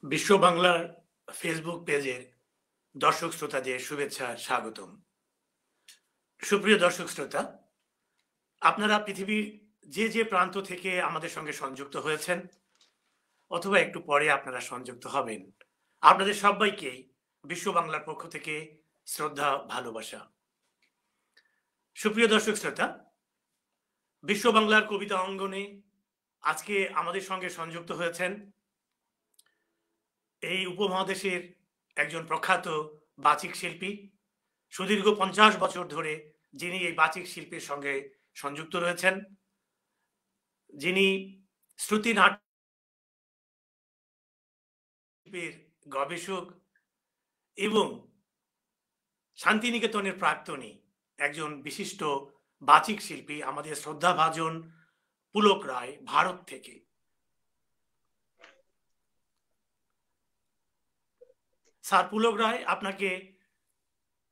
বিশ্ব বাংলার ফেসবুক পেজের দর্শক শ্রোতাদের শুভেচ্ছা স্বাগতম। সুপ্রিয় দর্শক শ্রোতা, আপনারা পৃথিবীর যে প্রান্ত থেকে আমাদের সঙ্গে সংযুক্ত হয়েছেন অথবা একটু পরে আপনারা সংযুক্ত হবেন, আপনাদের সবাইকেই বিশ্ব বাংলার পক্ষ থেকে শ্রদ্ধা, ভালোবাসা। সুপ্রিয় দর্শক শ্রোতা, বিশ্ব বাংলার কবিতা অঙ্গনে আজকে আমাদের সঙ্গে সংযুক্ত হয়েছেন এই উপমহাদেশের একজন প্রখ্যাত বাচিক শিল্পী। সুদীর্ঘ 50 বছর ধরে যিনি এই বাচিক শিল্পের সঙ্গে সংযুক্ত রয়েছেন, যিনি শ্রুতিনাট্যের গবেষক এবং শান্তিনিকেতনের প্রাক্তনী একজন বিশিষ্ট বাচিক শিল্পী, আমাদের শ্রদ্ধাভাজন পুলক রায়, ভারত থেকে। স্যার পুলক রায়, আপনাকে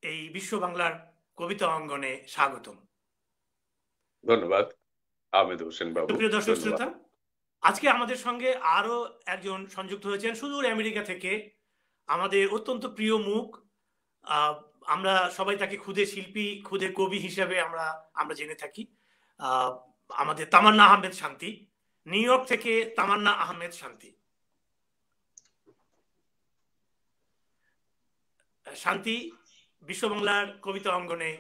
এই বিশ্ব বাংলার কবিতা অঙ্গনে স্বাগতম। ধন্যবাদ আহমেদ হোসেন বাবু। প্রিয় দর্শক শ্রোতা, আজকে আমাদের সঙ্গে আরো একজন সংযুক্ত হয়েছেন সুদূর আমেরিকা থেকে, আমাদের অত্যন্ত প্রিয় মুখ। আমরা সবাই তাকে খুদে শিল্পী, খুদে কবি হিসেবে আমরা জেনে থাকি। আমাদের তামান্না আহমেদ শান্তি, নিউ ইয়র্ক থেকে তামান্না আহমেদ শান্তি। শান্তি, বিশ্ব বাংলার কবিতা অঙ্গনে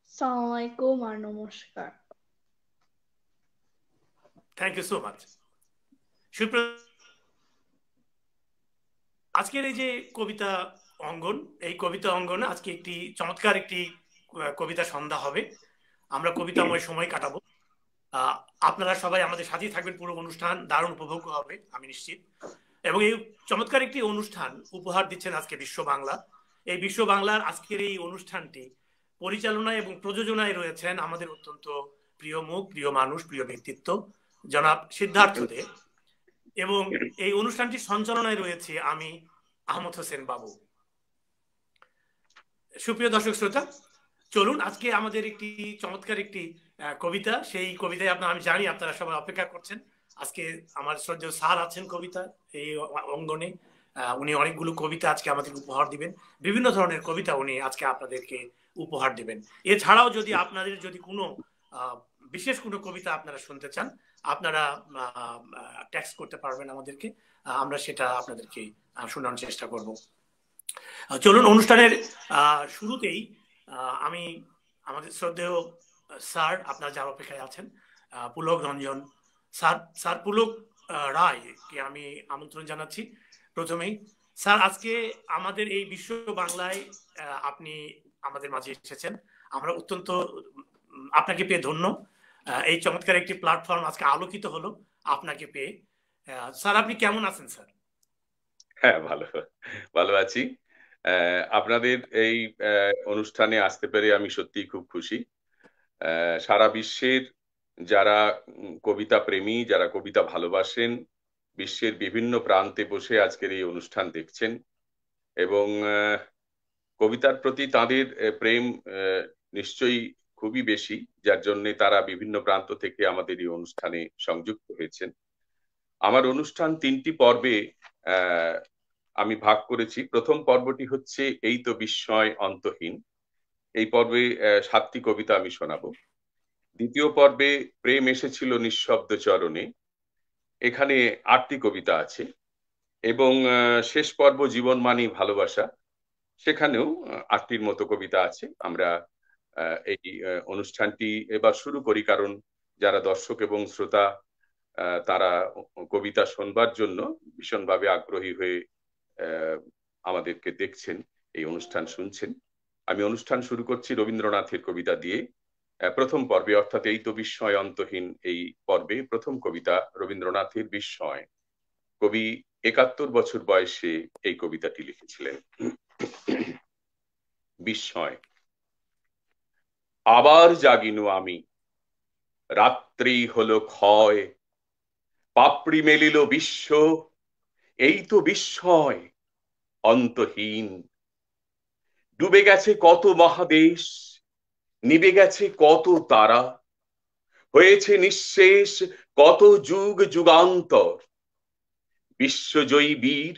আসসালামু আলাইকুম আর নমস্কার। Thank you so much. আজকের এই যে কবিতা অঙ্গন, এই কবিতা অঙ্গনে আজকে একটি চমৎকার একটি কবিতা সন্ধ্যা হবে। আমরা কবিতাময় সময় কাটাবো। আপনারা সবাই আমাদের সাথেই থাকবেন, পুরো অনুষ্ঠান দারুণ উপভোগ্য হবে আমি নিশ্চিত। এবং এই চমৎকার একটি অনুষ্ঠান উপহার দিচ্ছেন আজকে বিশ্ব বাংলা। এই বিশ্ব বাংলার আজকের এই অনুষ্ঠানটি পরিচালনায় এবং প্রযোজনায় রয়েছেন আমাদের অত্যন্ত প্রিয় মুখ, প্রিয় মানুষ, প্রিয় ব্যক্তিত্ব জনাব সিদ্ধার্থ দে, এবং এই অনুষ্ঠানটি সঞ্চালনায় রয়েছে আমি আহমদ হোসেন বাবু। সুপ্রিয় দর্শক শ্রোতা, চলুন আজকে আমাদের একটি চমৎকার একটি কবিতা, সেই কবিতায় আমি জানি আপনারা সবাই অপেক্ষা করছেন। আজকে আমার শ্রদ্ধেয় স্যার আছেন কবিতা এই অঙ্গনে, উনি অনেকগুলো কবিতা আজকে আমাদের উপহার দিবেন, বিভিন্ন ধরনের কবিতা উনি আজকে আপনাদেরকে উপহার দিবেন। এছাড়াও যদি আপনাদের যদি কোনো বিশেষ কোনো কবিতা আপনারা শুনতে চান, আপনারা টেক্সট করতে পারবেন আমাদেরকে, আমরা সেটা আপনাদেরকে শোনানোর চেষ্টা করব। চলুন অনুষ্ঠানের শুরুতেই আমি আমাদের শ্রদ্ধেয় স্যার, আপনারা যার অপেক্ষায় আছেন, পুলক রঞ্জন স্যার পুলক রায়কে আমি আমন্ত্রণ জানাচ্ছি। প্রথমেই স্যার, আজকে আমাদের এই বিশ্ব বাংলায় আপনি আমাদের মাঝে এসেছেন, আমরা অত্যন্ত আপনাকে পেয়ে ধন্য। এই চমৎকার একটি প্ল্যাটফর্ম আজকে আলোকিত হলো আপনাকে পেয়ে। স্যার, আপনি কেমন আছেন স্যার? হ্যাঁ, ভালো আছি। আপনাদের এই অনুষ্ঠানে আসতে পেরে আমি সত্যিই খুব খুশি। সারা বিশ্বের যারা কবিতা প্রেমী, যারা কবিতা ভালোবাসেন, বিশ্বের বিভিন্ন প্রান্তে বসে আজকের এই অনুষ্ঠান দেখছেন এবং কবিতার প্রতি তাদের প্রেম নিশ্চয়ই খুবই বেশি, যার জন্য তারা বিভিন্ন প্রান্ত থেকে আমাদের এই অনুষ্ঠানে সংযুক্ত হয়েছেন। আমার অনুষ্ঠান 3টি পর্বে আমি ভাগ করেছি। প্রথম পর্বটি হচ্ছে এই তো বিস্ময় অন্তহীন, এই পর্বে 7টি কবিতা আমি শোনাবো। দ্বিতীয় পর্বে প্রেম এসেছিল নিঃশব্দ চরণে, এখানে 8টি কবিতা আছে। এবং শেষ পর্ব জীবন মানি ভালোবাসা, সেখানেও 8টির মতো কবিতা আছে। আমরা এই অনুষ্ঠানটি এবার শুরু করি, কারণ যারা দর্শক এবং শ্রোতা তারা কবিতা শোনবার জন্য ভীষণভাবে আগ্রহী হয়ে আমাদেরকে দেখছেন, এই অনুষ্ঠান শুনছেন। আমি অনুষ্ঠান শুরু করছি রবীন্দ্রনাথের কবিতা দিয়ে। প্রথম পর্বে, অর্থাৎ এই তো বিস্ময় অন্তহীন এই পর্বে প্রথম কবিতা রবীন্দ্রনাথের বিস্ময়। কবি 71 বছর বয়সে এই কবিতাটি লিখেছিলেন। বিস্ময়। আবার জাগিনু আমি, রাত্রি হলো ক্ষয়, পাপড়ি মেলিল বিশ্ব, এই তো বিস্ময় অন্তহীন। ডুবে গেছে কত মহাদেশ, নিবে গেছে কত তারা, হয়েছে নিঃশেষ কত যুগ যুগান্তর। বিশ্বজয়ী বীর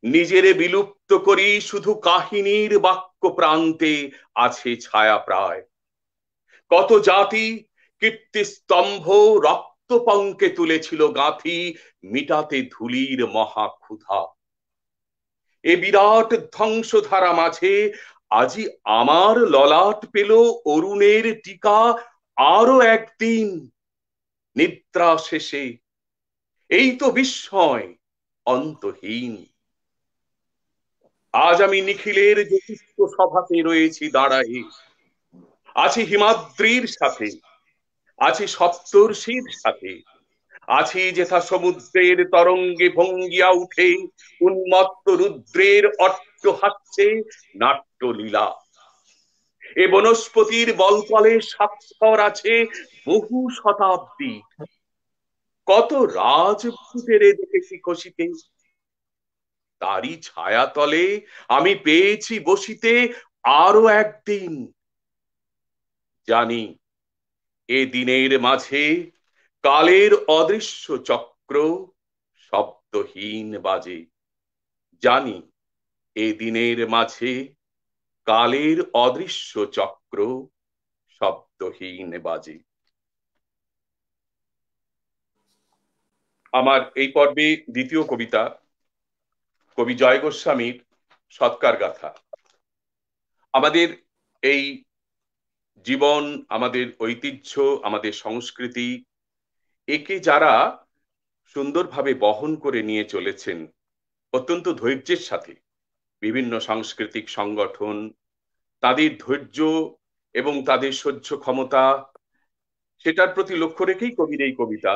নিজেরে বিলুপ্ত করি, শুধু কাহিনীর বাক্য প্রান্তে আছে ছায়া প্রায়। কত জাতি কীর্তিস্তম্ভ রক্তপঙ্কে তুলেছিল গাঁথি, মিটাতে ধুলির মহা ক্ষুধা। এ বিরাট ধ্বংসধারা মাঝে আজি আমার ললাট পেল অরুণের টিকা। আরো একদিন নিদ্রা শেষে, এই তো বিস্ময় অন্তহীন। আজ আমি নিখিলের জ্যোতিষ্ক সভাতে রয়েছি দাঁড়ায়ে, আছি হিমাদ্রির সাথে, আছি সপ্তর্ষির সাথে, আছি যেথা সমুদ্রের তরঙ্গে ভঙ্গিয়া উঠে উন্মত্ত রুদ্রের অট্টহাস্যে নাট্যলীলা। এ বনস্পতির বলকলে স্বাক্ষর আছে বহু শতাব্দী। কত রাজপুতের দেখেছি খসিতে, তারই ছায়াতলে আমি পেয়েছি বসিতে আরো একদিন। জানি এ দিনের মাঝে কালের অদৃশ্য চক্র শব্দহীন বাজে। জানি এ দিনের মাঝে কালের অদৃশ্য চক্র শব্দহীন বাজে। আমার এই পর্বে দ্বিতীয় কবিতা কবি জয় গোস্বামীর সৎকার গাথা। আমাদের এই জীবন, আমাদের ঐতিহ্য, আমাদের সংস্কৃতি, একে যারা সুন্দরভাবে বহন করে নিয়ে চলেছেন অত্যন্ত ধৈর্যের সাথে, বিভিন্ন সাংস্কৃতিক সংগঠন, তাদের ধৈর্য এবং তাদের সহ্য ক্ষমতা, সেটার প্রতি লক্ষ্য রেখেই কবির এই কবিতা।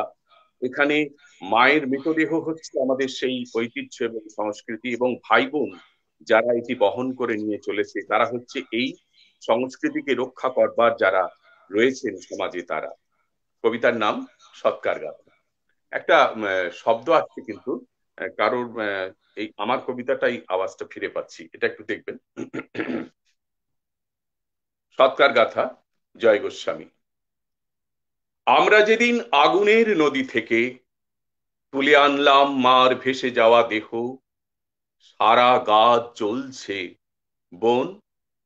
এখানে মায়ের মৃতদেহ হচ্ছে আমাদের সেই ঐতিহ্য এবং সংস্কৃতি, এবং ভাই বোন যারা এটি বহন করে নিয়ে চলেছে তারা হচ্ছে এই সংস্কৃতিকে রক্ষা করবার যারা রয়েছেন সমাজে তারা। কবিতার নাম সৎকার গাথা। একটা শব্দ আসছে কিন্তু কারোর এই আমার কবিতাটাই আওয়াজটা ফিরে পাচ্ছি, এটা একটু দেখবেন। সৎকার গাথা, জয় গোস্বামী। আমরা যেদিন আগুনের নদী থেকে তুলে আনলাম মার ভেসে যাওয়া দেহ, সারা গা জ্বলছে। বোন,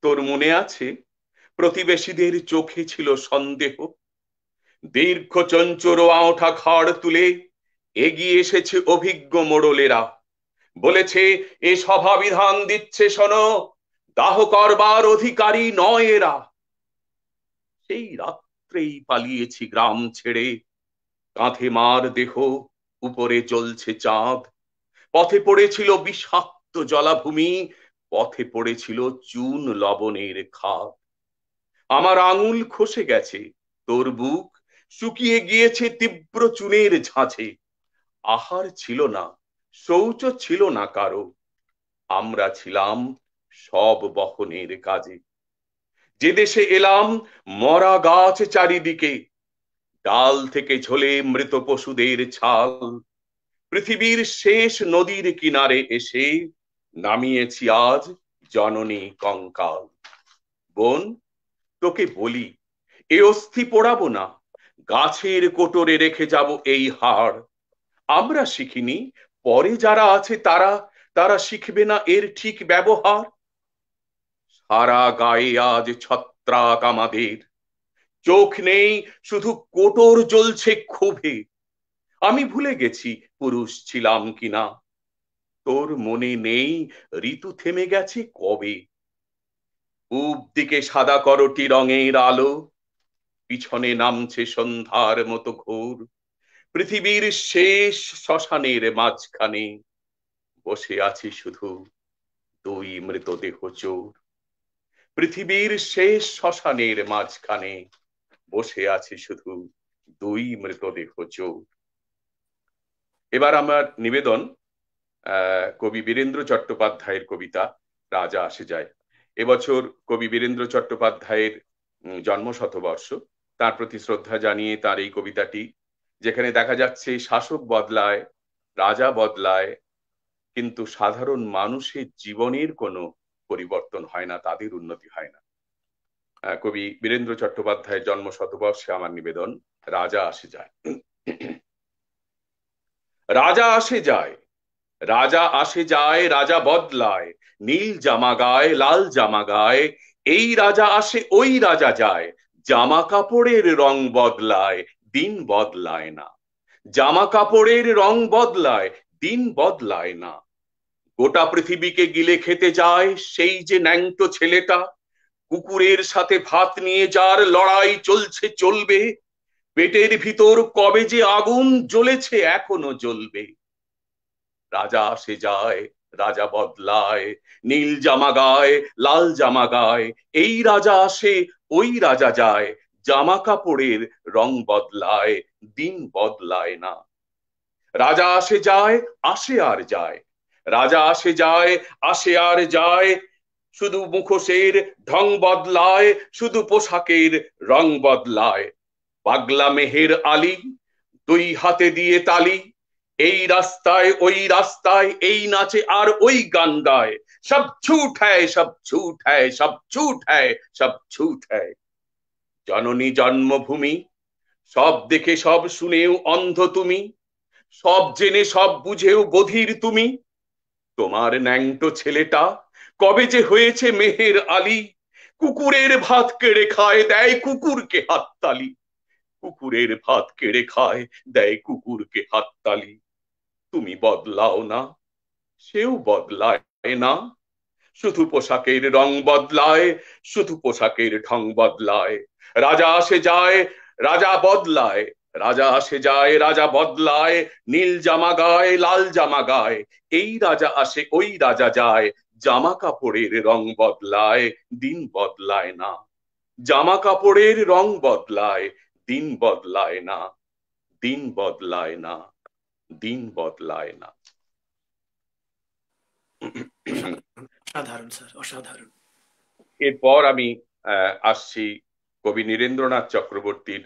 তোর মনে আছে প্রতিবেশীদের চোখে ছিল সন্দেহ? দীর্ঘ চঞ্চর আওঠা ঘাড় তুলে এগিয়ে এসেছে অভিজ্ঞ মোড়লেরা, বলেছে এ সভা বিধান দিচ্ছে শোনো, দাহ করবার অধিকারী নয় এরা। সেই রাত্রেই পালিয়েছি গ্রাম ছেড়ে, কাঁধে মার দেহ, উপরে জ্বলছে চাঁদ। পথে পড়েছিল বিষাক্ত জলাভূমি, পথে পড়েছিল চুন লবণের খাদ। আমার আঙুল খসে গেছে, তোর বুক শুকিয়ে গিয়েছে তীব্র চুনের ঝাঁঝে। আহার ছিল না, শৌচ ছিল না কারো, আমরা ছিলাম সব বহনের কাজে। যে দেশে এলাম মরা গাছ চারিদিকে, ডাল থেকে ঝোলে মৃত পশুদের ছাল। পৃথিবীর শেষ নদীর কিনারে এসে নামিয়েছি আজ জননী কঙ্কাল। বোন, তোকে বলি এ অস্থি পোড়াবো না, গাছের কোটরে রেখে যাব এই হাড়। আমরা শিখিনি, পরে যারা আছে তারা তারা শিখবে না এর ঠিক ব্যবহার। সারা গায়ে আজ ছত্রাক আমাদের, চোখ নেই, শুধু কোটর জ্বলছে ক্ষোভে। আমি ভুলে গেছি পুরুষ ছিলাম কিনা, তোর মনে নেই ঋতু থেমে গেছে কবে। পূব দিকে সাদা করটি রঙের আলো, পিছনে নামছে সন্ধ্যার মতো ঘোর। পৃথিবীর শেষ শ্মশানের মাঝখানে বসে আছি শুধু দুই মৃতদেহ চোর। পৃথিবীর শেষ শ্মশানের মাঝখানে বসে আছি শুধু দুই মৃতদেহ চোর। এবার আমার নিবেদন কবি বীরেন্দ্র চট্টোপাধ্যায়ের কবিতা রাজা আসে যায়। এবছর কবি বীরেন্দ্র চট্টোপাধ্যায়ের জন্ম শতবর্ষ, তার প্রতি শ্রদ্ধা জানিয়ে তার এই কবিতাটি, যেখানে দেখা যাচ্ছে শাসক বদলায়, রাজা বদলায়, কিন্তু সাধারণ মানুষের জীবনের কোনো পরিবর্তন হয় না, তাদের উন্নতি হয় না। কবি বীরেন্দ্র চট্টোপাধ্যায়ের জন্ম শতবর্ষে আমার নিবেদন রাজা আসে যায়। রাজা আসে যায়, রাজা আসে যায়, রাজা বদলায়, নীল জামা গায়ে লাল জামা গায়ে, এই রাজা আসে ওই রাজা যায়, জামা কাপড়ের রং বদলায়, দিন বদলায় না। জামা কাপড়ের রং বদলায়, দিন বদলায় না। গোটা পৃথিবীকে গিলে খেতে যায় সেই যে ন্যাংটো ছেলেটা, কুকুরের সাথে ভাত নিয়ে যার লড়াই চলছে চলবে, পেটের ভিতর কবে যে আগুন জ্বলেছে এখনো জ্বলবে। রাজা আসে যায়, রাজা বদলায়, নীল জামা গায়ে লাল জামা গায়ে, এই রাজা আসে ওই রাজা যায়, জামা কাপড়ের রং বদলায়, দিন বদলায় না। রাজা আসে যায়, আসে আর যায়, রাজা আসে যায়, আসে আর যায়, শুধু মুখোশের ঢং বদলায়, শুধু পোশাকের রং বদলায়। পাগলা মেহের আলী দুই হাতে দিয়ে তালি, এই রাস্তায় ওই রাস্তায়, এই নাচে আর ওই গান গায়, সব ঝুঠ হ্যায় সব ঝুঠ হ্যায় সব ঝুঠ হ্যায় সব ঝুঠ হ্যায়। জননী জন্মভূমি, সব দেখে সব শুনেও অন্ধ তুমি, সব জেনে সব বুঝেও বধির তুমি। তোমার ন্যাংটো ছেলেটা কবে যে হয়েছে মেহের আলী, কুকুরের ভাত কেড়ে খায় দেয় কুকুরকে হাততালি, কুকুরের ভাত কেড়ে খায় দেয় কুকুরকে হাততালি। তুমি বদলাও না, সেও বদলায় না, শুধু পোশাকের রং বদলায়, শুধু পোশাকের ঢং বদলায়। রাজা আসে যায়, রাজা বদলায়, রাজা আসে যায়, রাজা বদলায়, নীল জামা গায়ে লাল জামা গায়ে, এই রাজা আসে ওই রাজা যায়, জামা কাপড়ের রং বদলায়, দিন বদলায় না। জামা কাপড়ের রং বদলায়, দিন বদলায় না, দিন বদলায় না, দিন বদলায় না। অসাধারণ স্যার, অসাধারণ। এরপর আমি আসছি কবি নীরেন্দ্রনাথ চক্রবর্তীর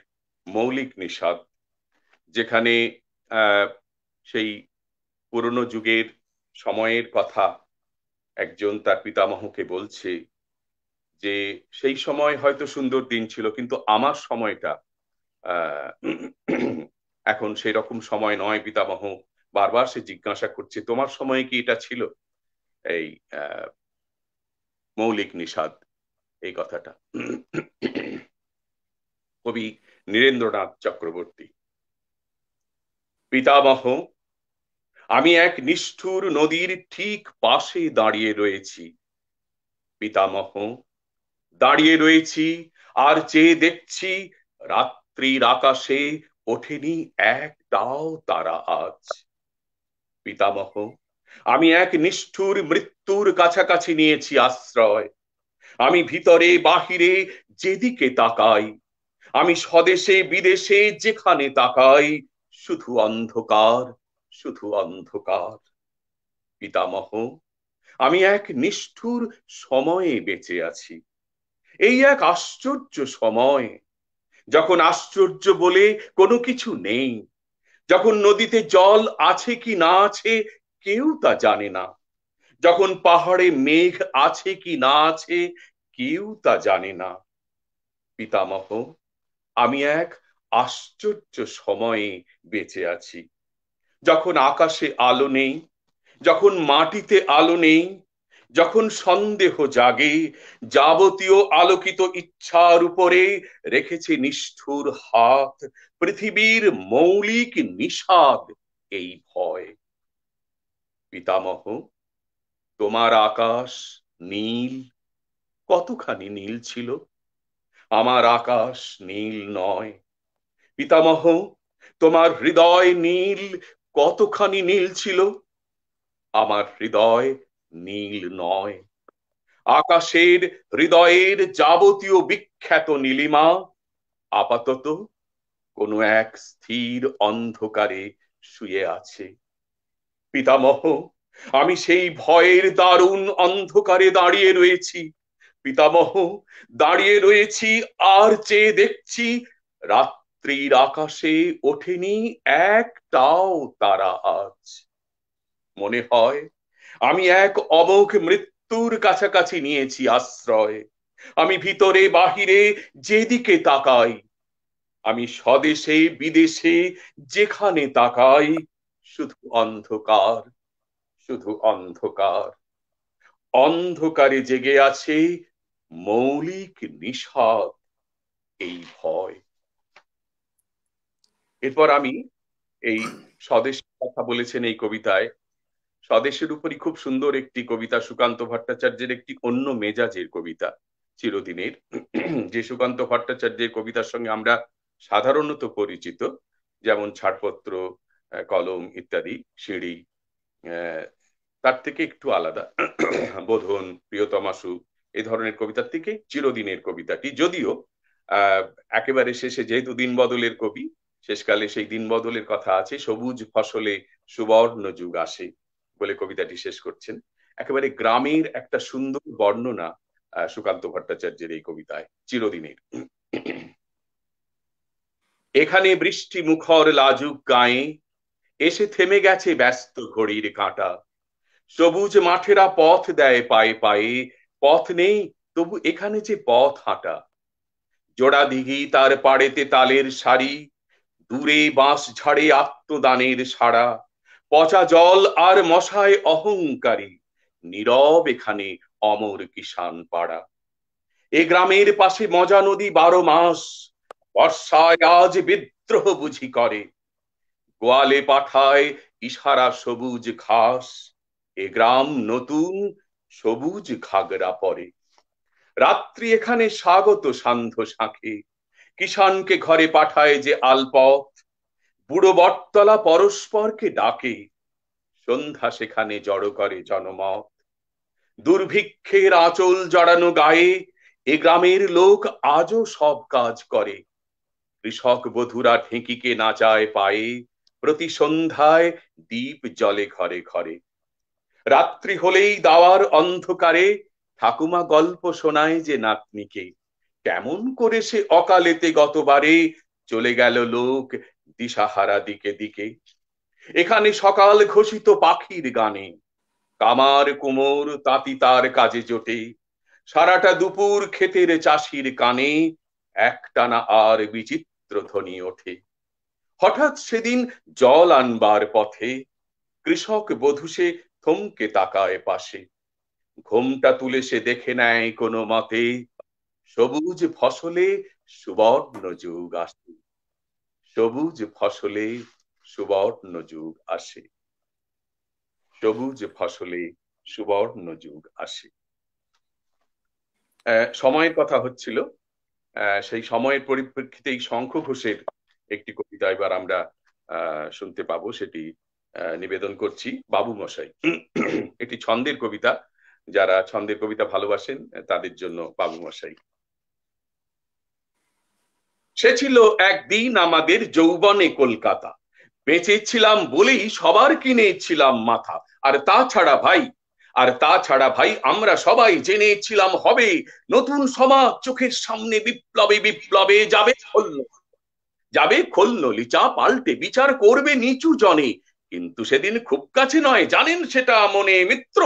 মৌলিক নিষাদ, যেখানে সেই পুরনো যুগের সময়ের কথা একজন তার পিতামহকে বলছে যে সেই সময় হয়তো সুন্দর দিন ছিল, কিন্তু আমার সময়টা এখন সেই রকম সময় নয়। পিতামহ বারবার সে জিজ্ঞাসা করছে, তোমার সময়ে কি এটা ছিল? এই মৌলিক নিষাদ, এই কথাটা। কবি নীরেন্দ্রনাথ চক্রবর্তী। পিতামহ, আমি এক নিষ্ঠুর নদীর ঠিক পাশে দাঁড়িয়ে রয়েছি। পিতামহ, দাঁড়িয়ে রয়েছি আর চেয়ে দেখছি রাত্রির আকাশে ওঠেনি একটাও তারা আজ। পিতামহ, আমি এক নিষ্ঠুর মৃত্যুর কাছাকাছি নিয়েছি আশ্রয়। আমি ভিতরে বাহিরে যেদিকে তাকাই, আমি স্বদেশে বিদেশে যেখানে তাকাই, শুধু অন্ধকার, শুধু অন্ধকার। পিতামহ, আমি এক নিষ্ঠুর সময়ে বেঁচে আছি। এই এক আশ্চর্য সময়, যখন আশ্চর্য বলে কোনো কিছু নেই, যখন নদীতে জল আছে কি না আছে কেউ তা জানে না, যখন পাহাড়ে মেঘ আছে কি না আছে কেউ তা জানে না। পিতামহ, আমি এক আশ্চর্য সময়ে বেঁচে আছি, যখন আকাশে আলো নেই, যখন মাটিতে আলো নেই, যখন সন্দেহ জাগে, যাবতীয় আলোকিত ইচ্ছার উপরে রেখেছে নিষ্ঠুর হাত পৃথিবীর মৌলিক নিষাদ, এই ভয়। পিতামহ, তোমার আকাশ নীল, কতখানি নীল ছিল, আমার আকাশ নীল নয়। পিতামহ, তোমার হৃদয় নীল, কতখানি নীল ছিল, আমার হৃদয় নীল নয়। আকাশের হৃদয়ের যাবতীয় বিখ্যাত নীলিমা আপাতত কোনো এক স্থির অন্ধকারে শুয়ে আছে। পিতামহ, আমি সেই ভয়ের দারুণ অন্ধকারে দাঁড়িয়ে রয়েছি। পিতামহ, দাঁড়িয়ে রয়েছি আর চেয়ে দেখছি রাত্রির আকাশে ওঠেনি একটাও তারা আজ। মনে হয় আমি এক অমোঘ মৃত্যুর কাছাকাছি নিয়েছি আশ্রয়। আমি ভিতরে বাহিরে যেদিকে তাকাই, আমি স্বদেশে বিদেশে যেখানে তাকাই শুধু অন্ধকার, শুধু অন্ধকার। অন্ধকারে জেগে আছে মৌলিক নিষাদ, এই ভয়। এরপর আমি এই স্বদেশের কথা বলেছেন এই কবিতায়, স্বদেশের উপরই খুব সুন্দর একটি কবিতা, সুকান্ত ভট্টাচার্যের একটি অন্য মেজাজের কবিতা, চিরদিনের। যে সুকান্ত ভট্টাচার্যের কবিতার সঙ্গে আমরা সাধারণত পরিচিত, যেমন ছাড়পত্র, কলম ইত্যাদি, সিঁড়ি, তার থেকে একটু আলাদা। বোধন, প্রিয়তমাশু, এই ধরনের কবিতার থেকে চিরদিনের কবিতাটি, যদিও একেবারে শেষে যেহেতু দিন বদলের কবি, শেষকালে সেই দিন বদলের কথা আছে, সবুজ ফসলে সুবর্ণ যুগ আসে বলে কবিতাটি শেষ করছেন। একেবারে গ্রামের একটা সুন্দর বর্ণনা সুকান্ত ভট্টাচার্যের এই কবিতায়, চিরদিনের। এখানে বৃষ্টি মুখর লাজুক গায়ে এসে থেমে গেছে ব্যস্ত ঘড়ির কাঁটা, সবুজ মাঠেরা পথ দেয় পায়ে পায়ে, পথ নেই তবু এখানে যে পথ হাঁটা। জোড়া দিঘি তার পাড়েতে তালের সারি, দূরে বাঁশ ঝাড়ে আত্মদানের সাড়া, পচা জল আর মশায় অহংকারী, নীরব এখানে অমর কিষান পাড়া। এ গ্রামের পাশে মজা নদী 12 মাস, বর্ষায় আজ বিদ্রোহ বুঝি করে, গোয়ালে পাঠায় ইশারা সবুজ ঘাস, এ গ্রাম নতুন সবুজ ঘাগরা পরে। রাত্রি এখানে স্বাগত সান্ধ্য শাঁখে, কিষানকে ঘরে পাঠায় যে আলপথ, বুড়ো বটতলা পরস্পরকে ডাকে, সন্ধ্যা সেখানে জড়ো করে জনমত। দুর্ভিক্ষের আঁচল জড়ানো গায়ে এ গ্রামের লোক আজও সব কাজ করে, কৃষক বধুরা ঢেঁকিকে নাচায় পায়ে, প্রতি সন্ধ্যায় দীপ জ্বলে ঘরে ঘরে। রাত্রি হলেই দাওয়ার অন্ধকারে ঠাকুমা গল্প শোনায় যে নাতনিকে, কেমন করে সে অকালেতে গতবারে চলে গেল লোক দিশাহারা দিকে দিকে। এখানে সকাল ঘোষিত পাখির গানে, কামার কুমোর তাঁতি তার কাজে জোটে, সারাটা দুপুর ক্ষেতের চাষির কানে একটানা আর বিচিত্র ধ্বনি ওঠে। হঠাৎ সেদিন জল আনবার পথে কৃষক বধূ সে থমকে তাকায় পাশে, ঘোমটা তুলে সে দেখে নেয় কোনো মতে, সবুজ ফসলে সুবর্ণ যুগ আসে, সবুজ ফসলে সুবর্ণ যুগ আসে, সবুজ ফসলে সুবর্ণ যুগ আসে। সময়ের কথা হচ্ছিল, সেই সময়ের পরিপ্রেক্ষিতে এই শঙ্খ ঘোষের একটি কবিতা এবার আমরা শুনতে পাবো, সেটি নিবেদন করছি। বাবু মশাই, একটি ছন্দের কবিতা, যারা ছন্দের কবিতা ভালোবাসেন তাদের জন্য বাবু মশাই। সে ছিল একদিন আমাদের যৌবনে কলকাতা, বেঁচেছিলাম বলেই সবার কিনেছিলাম মাথা। আর তাছাড়া ভাই আমরা সবাই জেনেছিলাম হবে নতুন সমাজ চোখের সামনে, বিপ্লবে বিপ্লবে যাবে খোলনলি চা পাল্টে বিচার করবে নিচু জনে। কিন্তু সেদিন খুব কাছে নয়, জানেন সেটা মনে, মিত্র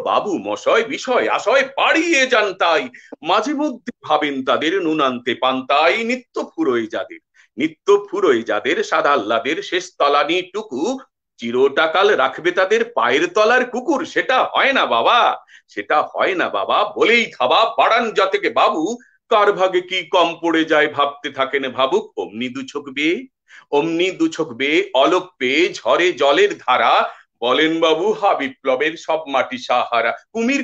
বাবু মশাই বিষয় আশয় বাড়িয়ে যান তাই, মাঝে মধ্যে ভাবেন তাদের নুনান্তে পান্তাই, নিত্য ফুরোয় যাদের সাদাল্লাদের শেষ তলানি টুকু চিরটাকাল রাখবে তাদের পায়ের তলার কুকুর। সেটা হয় না বাবা বলেই খাবা বাড়ান যতকে বাবু, কার ভাগে কি কম পড়ে যায় ভাবতে থাকেন ভাবুক। অমনি দুচোখ বেয়ে অলোক পেয়ে ঝরে জলের ধারা, বলেন বাবু হা বিপ্লবের সব মাটি সাহারা। কুমির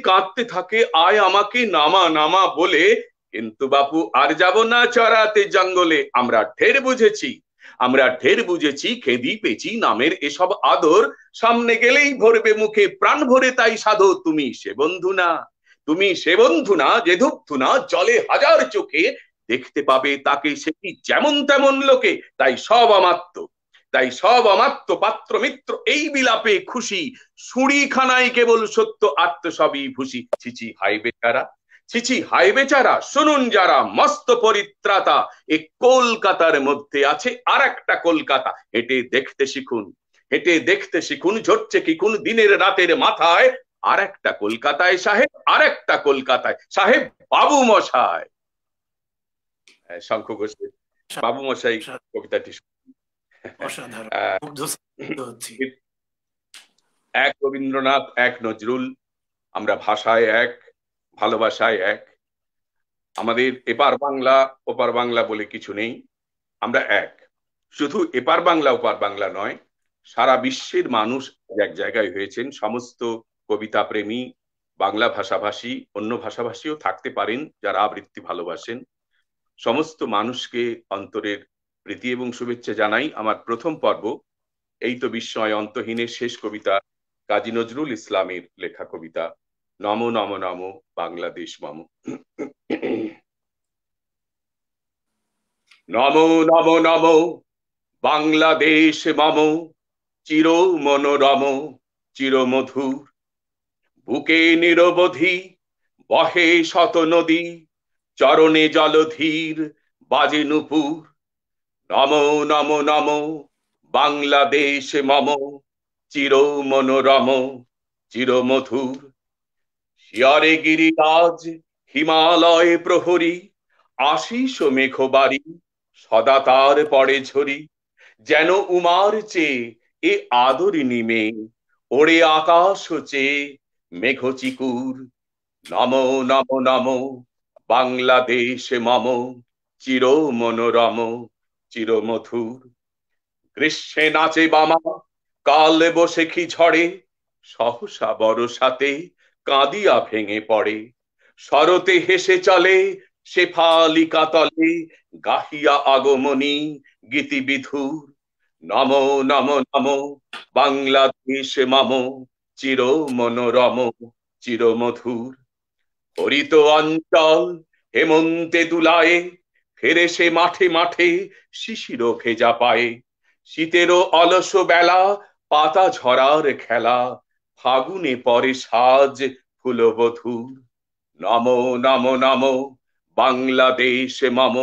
কাঁদতে থাকে আয় আমাকে নামা নামা বলে, কিন্তু বাপু আর যাব না চড়াতে জঙ্গলে। আমরা ঢের বুঝেছি খেদি পেছি নামের এসব আদর, সামনে গেলেই ভরবে মুখে প্রাণ ভরে তাই সাধো। তুমি সে বন্ধু না যে ধুপধু না জলে হাজার চোখে, দেখতে পাবে তাকে সে কি যেমন তেমন লোকে। তাই সব অমাত্য পাত্র মিত্র এই বিলাপে খুশি, সুড়িখানায় কেবল সত্য আত্ম সবই ভূষি। ছিছি হাই বেচারা শুনুন যারা মস্ত পরিত্রাতা, এ কলকাতার মধ্যে আছে আর একটা কলকাতা। হেঁটে দেখতে শিখুন ঝরছে কি কোন দিনের রাতের মাথায়, আর একটা কলকাতায় সাহেব বাবু মশাই। শঙ্খ ঘোষের বাবু মশাই কবিতাটি অসাধারণ, মুগ্ধ হচ্ছি। এক রবীন্দ্রনাথ, এক নজরুল, আমরা ভাষায় এক, ভালোবাসায় এক। আমাদের এপার বাংলা ওপার বাংলা বলে কিছু নেই, আমরা এক। শুধু এপার বাংলা ওপার বাংলা নয়, সারা বিশ্বের মানুষ এক জায়গায় হয়েছেন। সমস্ত কবিতা প্রেমী, বাংলা ভাষাভাষী, অন্য ভাষাভাষীও থাকতে পারেন যারা আবৃত্তি ভালোবাসেন। সমস্ত মানুষকে অন্তরের প্রীতি এবং শুভেচ্ছা জানাই। আমার প্রথম পর্ব এই তো বিস্ময় অন্তহীনের শেষ কবিতা কাজী নজরুল ইসলামের লেখা কবিতা নমো নমো নমো বাংলাদেশ মম। নমো নমো নমো বাংলাদেশ মম, চির মনোরম চির মধুর। বুকে নিরবধি বহে শত নদী, চরণে জলধীর বাজে নুপুর। নমো নমো নমো বাংলাদেশ মম, চির মনোরম চির মধুর। শিয়রে গিরিরাজ হিমালয় প্রহরী, আশিস মেঘবাড়ি সদা তার পড়ে ঝরি। যেন উমার চেয়ে এ আদরিনী মেয়ে, ওড়ে আকাশ চেয়ে মেঘ চিকুর। নমো নমো নমো বাংলাদেশ মম, চির মনোরম চির মধুর। গ্রীষ্মে নাচে বামা কাল বসেখি ঝড়ে, সহসা বরসাতে কাঁদিয়া ভেঙে পড়ে। শরতে হেসে চলে শেফালিকা তলে, গাহিয়া আগমনী গীতি বিধুর। নমো নমো নমো বাংলাদেশ মম, চির মনোরম চির মধুর। হরিত অঞ্চল হেমন্তে দুলায়ে, ফেরে সে মাঠে মাঠে শিশির ভেজা পায়ে। শীতেরও অলস বেলা পাতা ঝরার খেলা, ফাগুনে পরে সাজ ফুলবধূর। নমো নমো নমো বাংলাদেশ মম,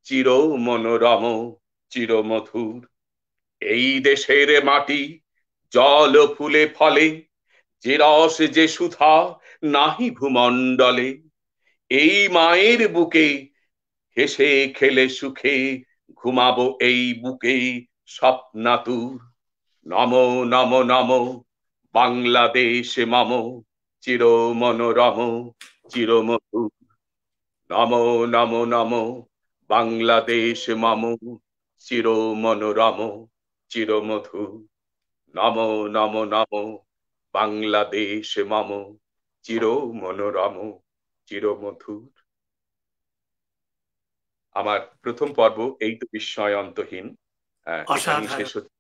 চির মনোরম চির মধুর। এই দেশের মাটি জল ফুলে ফলে, যে রস যে সুধা নাহি ভূমণ্ডলে। এই মায়ের বুকে হেসে খেলে সুখে, ঘুমাবো এই বুকে স্বপ্নাতুর। নমো নমো নমো বাংলাদেশ মম, চির মনোরম চির মধুর। নমো নমো নমো বাংলাদেশ মম, চির মনোরম চির মধুর। নমো নমো নমো বাংলাদেশ মম, চির মনোরম চির মধুর। আমার প্রথম পর্ব এই তো বিস্ময় অন্তহীন এখানেই শেষ হচ্ছে।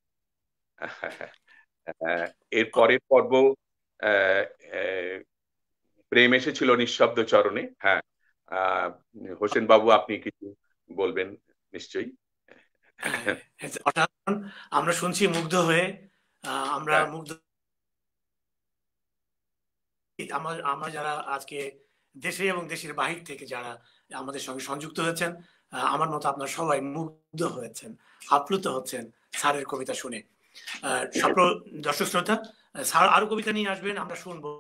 এর পরের পর্ব প্রেম এসেছিল নিঃশব্দ চরণে। হ্যাঁ, হোসেন বাবু আপনি কিছু বলবেন নিশ্চয়ই। আমরা শুনছি মুগ্ধ হয়ে, আমরা মুগ্ধ। আমরা যারা আজকে দেশে এবং দেশের বাহির থেকে যারা আমাদের সঙ্গে সংযুক্ত হয়েছেন, আমার মতো আপনারা সবাই মুগ্ধ হয়েছেন, আপ্লুত হচ্ছেন স্যারের কবিতা শুনে। দর্শক শ্রোতা, স্যার আরো কবিতা নিয়ে আসবেন, আমরা শুনবো।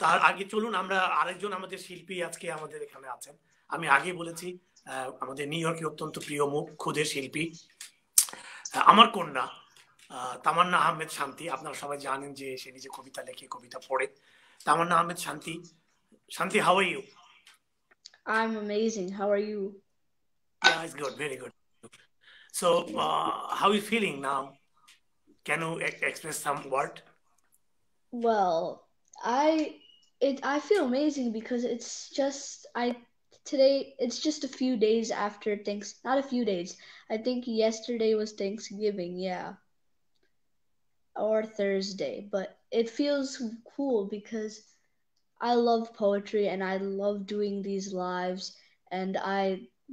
তার আগে চলুন আমরা আরেকজন আমাদের শিল্পী আজকে আমাদের এখানে আছেন। আমি আগে বলেছি আমাদের নিউ ইয়র্কে অত্যন্ত প্রিয় মুখ, খুদের শিল্পী, আমার কন্যা তামান্না আহমেদ শান্তি। আপনারা সবাই জানেন যে সে নিজে কবিতা লেখে, কবিতা পড়ে। তামান্না আহমেদ শান্তি, শান্তি, how are you? I'm amazing. How are you? Yeah, it's good, very good. So, how are you feeling now? Can you express some word? Well, I feel amazing because today it's just a few days after not a few days. I think yesterday was Thanksgiving, yeah. Or Thursday, but it feels cool because I love poetry and I love doing these lives and I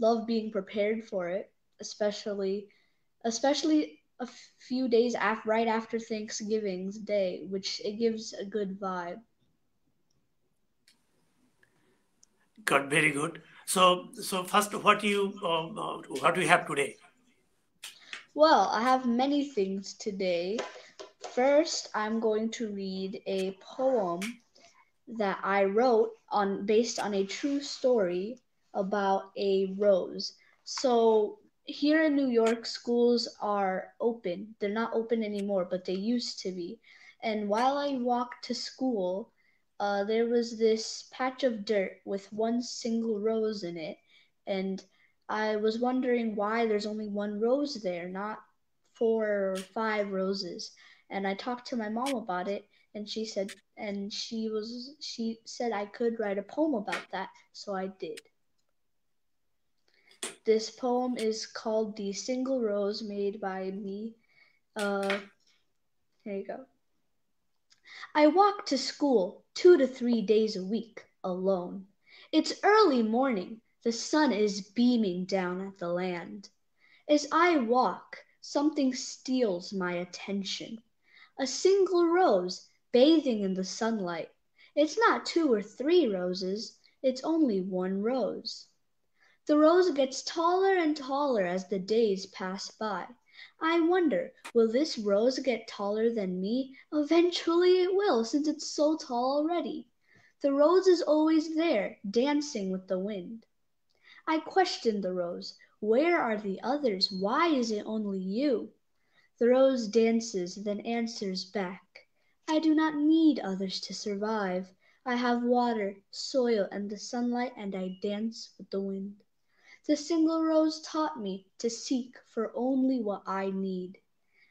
love being prepared for it, especially a few days right after Thanksgiving's Day, which it gives a good vibe. Good, very good. So first, what do you have today? Well, I have many things today. First, I'm going to read a poem that I wrote based on a true story about a rose. So here in New York, schools are open. They're not open anymore, but they used to be. And while I walked to school, there was this patch of dirt with one single rose in it. And I was wondering why there's only one rose there, not 4 or 5 roses. And I talked to my mom about it, and she said I could write a poem about that, so I did. This poem is called The Single Rose, made by me. Here you go. I walk to school 2 to 3 days a week alone. It's early morning. The sun is beaming down at the land. As I walk, something steals my attention. A single rose bathing in the sunlight. It's not 2 or 3 roses. It's only one rose. The rose gets taller and taller as the days pass by. I wonder, will this rose get taller than me? Eventually it will, since it's so tall already. The rose is always there, dancing with the wind. I question the rose. Where are the others? Why is it only you? The rose dances, then answers back. I do not need others to survive. I have water, soil, and the sunlight, and I dance with the wind. The single rose taught me to seek for only what I need.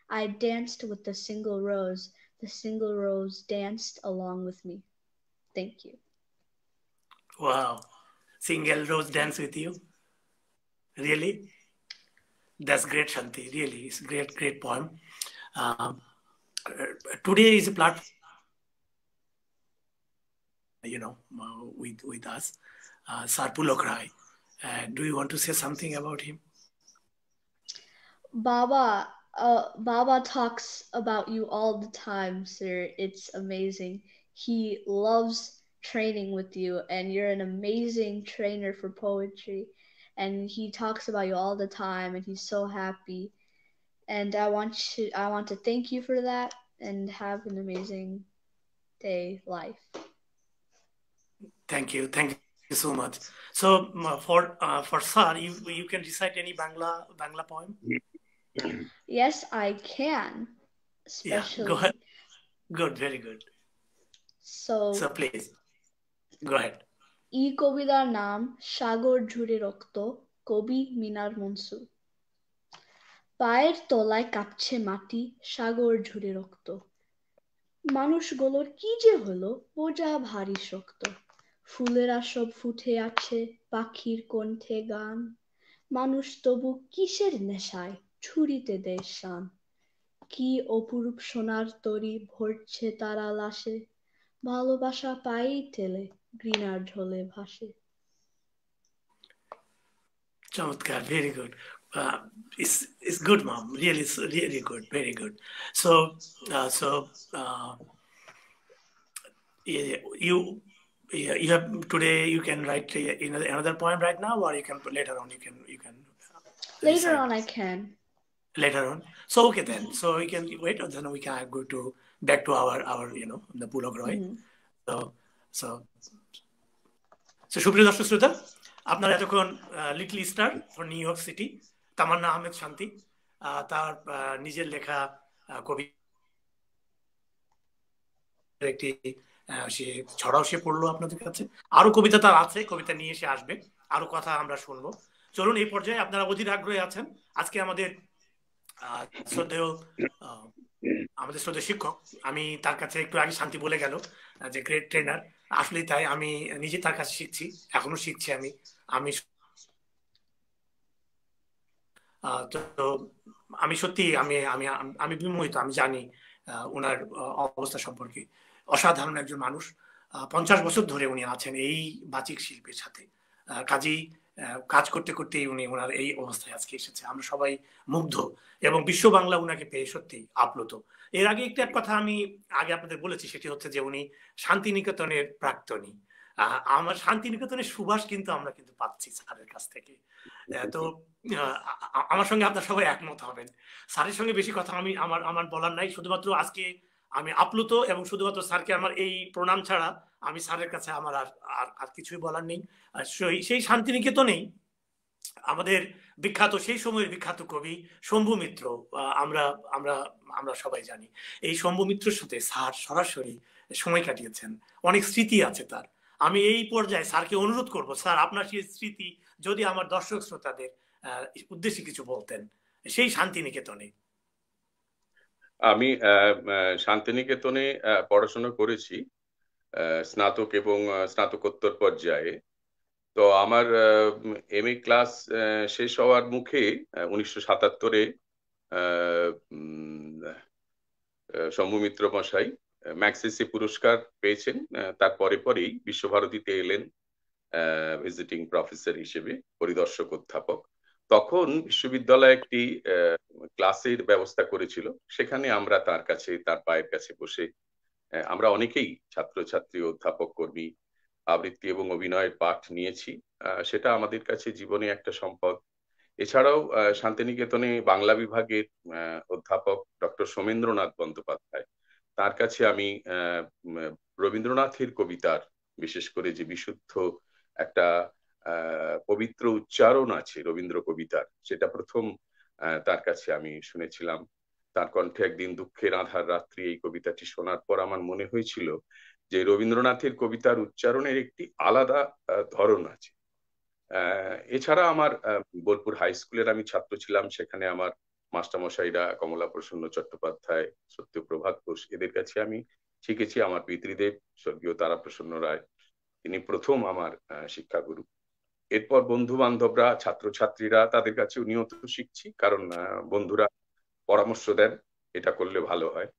I danced with the single rose. The single rose danced along with me. Thank you. Wow. Single rose dance with you? Really? That's great, Shanti. Really, it's a great poem. Today is a platform, with us, Sir Pulok Rai. Do you want to say something about him? Baba talks about you all the time, sir. It's amazing. He loves training with you, and you're an amazing trainer for poetry. And he talks about you all the time, and he's so happy. And I want to thank you for that, and have an amazing day, life. Thank you so much. So for Sir, you can recite any Bangla poem? Yes, I can. Especially. Yeah, go ahead. Good, very good. So please go ahead. এই কবিতার নাম সাগর ঝুড়ে রক্ত, কবি মিনার মনসুর। পায়ের তলায় কাঁপছে মাটি, সাগর ঝুড়ে রক্ত। মানুষগুলোর কি যে হলো, বোঝা ভারী শক্ত। ফুলেরা সব ফুটে আছে, পাখির কণ্ঠে গান। মানুষ তবু কিসের নেশায় ছুরিতে দেয় শান। কি অপরূপ সোনার তরী ভরছে তারা লাশে, ভালোবাসা পায়েই ঠেলে ঘৃণার ঢলে ভাসে। Chamatkar, very good. It's good, Mom. Really, it's really good, very good. So you have today. You can write another poem right now, or you can later on. You can. Later on, I can. Later on. So okay then. So we can wait, or then we can go back to our the Pulok Rai. So সুপ্রিয় দর্শক শ্রোতা, আপনারা এতক্ষণ little star for New York City Tamanna Ahmed শান্তি তার নিজের লেখা কবি একটি ছড়াও সে পড়লো আপনাদের কাছে। আরো কবিতা তার আছে, কবিতা নিয়ে এসে আসবে, আরো কথা আমরা শুনবো। চলুন, এই পর্যায়ে আপনারা অধীর আগ্রহে আছেন। আজকে আমাদের শ্রদ্ধেয় শিক্ষক, আমি তার কাছে একটু আগে শান্তি বলে গেল যে গ্রেট ট্রেনার। আসলে তাই, আমি নিজে তার কাছে শিখছি, এখনো শিখছি। আমি সত্যি আমি বিমোহিত। আমি জানি ওনার অবস্থা সম্পর্কে। অসাধারণ একজন মানুষ। 50 বছর ধরে উনি আছেন এই বাচিক শিল্পের সাথে। কাজেই কাজ করতে করতেই ওনার এই অবস্থায় আজকে এসেছে। আমরা সবাই মুগ্ধ, এবং বিশ্ব বাংলা উনাকে পেয়ে সত্যি আপ্লুত। এর আগে একটা কথা আমি আগে আপনাদের বলেছি, সেটি হচ্ছে যে উনি শান্তিনিকেতনের প্রাক্তনী। আমার শান্তিনিকেতনের সুবাস কিন্তু আমরা পাচ্ছি স্যারের কাছ থেকে। তো আমার সঙ্গে আপনার সবাই একমত হবেন। স্যারের সঙ্গে বেশি কথা আমার বলার নাই। শুধুমাত্র আজকে আমি আপ্লুত, এবং শুধুমাত্র স্যারকে আমার এই প্রণাম ছাড়া আমি স্যারের কাছে আমার আর আর আর কিছুই বলার নেই। আর সেই শান্তিনিকেতনেই আমাদের বিখ্যাত, সেই সময়ের বিখ্যাত কবি শম্ভু মিত্র, আমরা আমরা আমরা সবাই জানি, এই শম্ভু মিত্রের সাথে স্যার সরাসরি সময় কাটিয়েছেন, অনেক স্মৃতি আছে তার। আমি এই পর্যায়ে স্যারকে অনুরোধ করব, স্যার আপনার সেই স্মৃতি যদি আমার দর্শক শ্রোতাদের উদ্দেশ্যে কিছু বলতেন সেই শান্তিনিকেতনে। আমি শান্তিনিকেতনে পড়াশোনা করেছি, স্নাতক এবং স্নাতকোত্তর পর্যায়ে। তো আমার এমএ ক্লাস শেষ হওয়ার মুখে 1977-এ শম্ভু মিত্র মশাই ম্যাগসেসে পুরস্কার পেয়েছেন। তারপরে পরেই বিশ্বভারতীতে এলেন ভিজিটিং প্রফেসর হিসেবে, পরিদর্শক অধ্যাপক। তখন বিশ্ববিদ্যালয়ে একটি ক্লাসের ব্যবস্থা করেছিল, সেখানে আমরা তার কাছে, তার পায়ের কাছে বসে আমরা অনেকেই ছাত্রছাত্রী, অধ্যাপক, কর্মী আবৃত্তি এবং অভিনয়ের পাঠ নিয়েছি। সেটা আমাদের কাছে জীবনে একটা সম্পদ। এছাড়াও শান্তিনিকেতনে বাংলা বিভাগের অধ্যাপক ডক্টর সোমেন্দ্রনাথ বন্দ্যোপাধ্যায়, তার কাছে আমি রবীন্দ্রনাথের কবিতার, বিশেষ করে যে বিশুদ্ধ একটা পবিত্র উচ্চারণ আছে রবীন্দ্র কবিতার, সেটা প্রথম তার কাছে আমি শুনেছিলাম। তার কণ্ঠে একদিন দুঃখের আঁধার রাত্রি, এই কবিতাটি শোনার পর আমার মনে হয়েছিল যে রবীন্দ্রনাথের কবিতার উচ্চারণের একটি আলাদা ধরন আছে। এছাড়া আমার বোলপুর হাই স্কুলের আমি ছাত্র ছিলাম, সেখানে আমার মাস্টারমশাইরা কমলা প্রসন্ন চট্টোপাধ্যায়, সত্যপ্রভাত ঘোষ, এদের কাছে আমি শিখেছি। আমার পিতৃদেব স্বর্গীয় তারাপ্রসন্ন রায়, তিনি প্রথম আমার শিক্ষাগুরু। এরপর বন্ধু বান্ধবরা, ছাত্রছাত্রীরা, তাদের কাছে নিয়মিত শিখছি, কারণ বন্ধুরা পরামর্শ দেন এটা করলে ভালো হয়।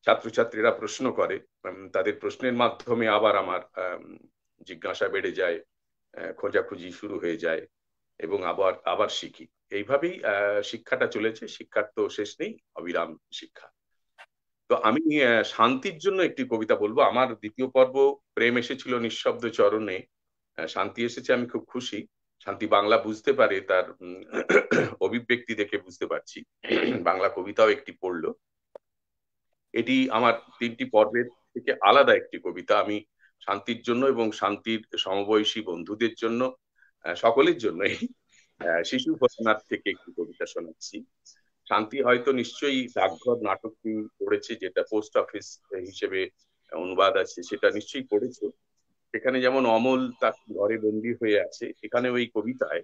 ছাত্রছাত্রীরা প্রশ্ন করে, তাদের প্রশ্নের মাধ্যমে আবার আমার জিজ্ঞাসা বেড়ে যায়, খোঁজাখুঁজি শুরু হয়ে যায় এবং আবার আবার শিখি। এইভাবেই শিক্ষাটা চলেছে, শিক্ষার তো শেষ নেই, অবিরাম শিক্ষা। তো আমি শান্তির জন্য একটি কবিতা বলবো। আমার দ্বিতীয় পর্ব প্রেম এসেছিল নিঃশব্দ চরণে, শান্তি এসেছে, আমি খুব খুশি। শান্তি বাংলা বুঝতে পারে, তার অভিব্যক্তি দেখে বুঝতে পারছি। বাংলা কবিতাও একটি পড়লো। এটি আমার 3টি পর্বের থেকে আলাদা একটি কবিতা। আমি শান্তির জন্য এবং শান্তির সমবয়সী বন্ধুদের জন্য, সকলের জন্যই শিশু ভোজনাথ থেকে একটি কবিতা শোনাচ্ছি। শান্তি হয়তো নিশ্চয়ই ডাকঘর নাটকটি পড়েছে, যেটা পোস্ট অফিস হিসেবে অনুবাদ আছে, সেটা নিশ্চয়ই পড়েছে। সেখানে যেমন অমল তার ঘরে বন্দী হয়ে আছে, এখানে ওই কবিতায়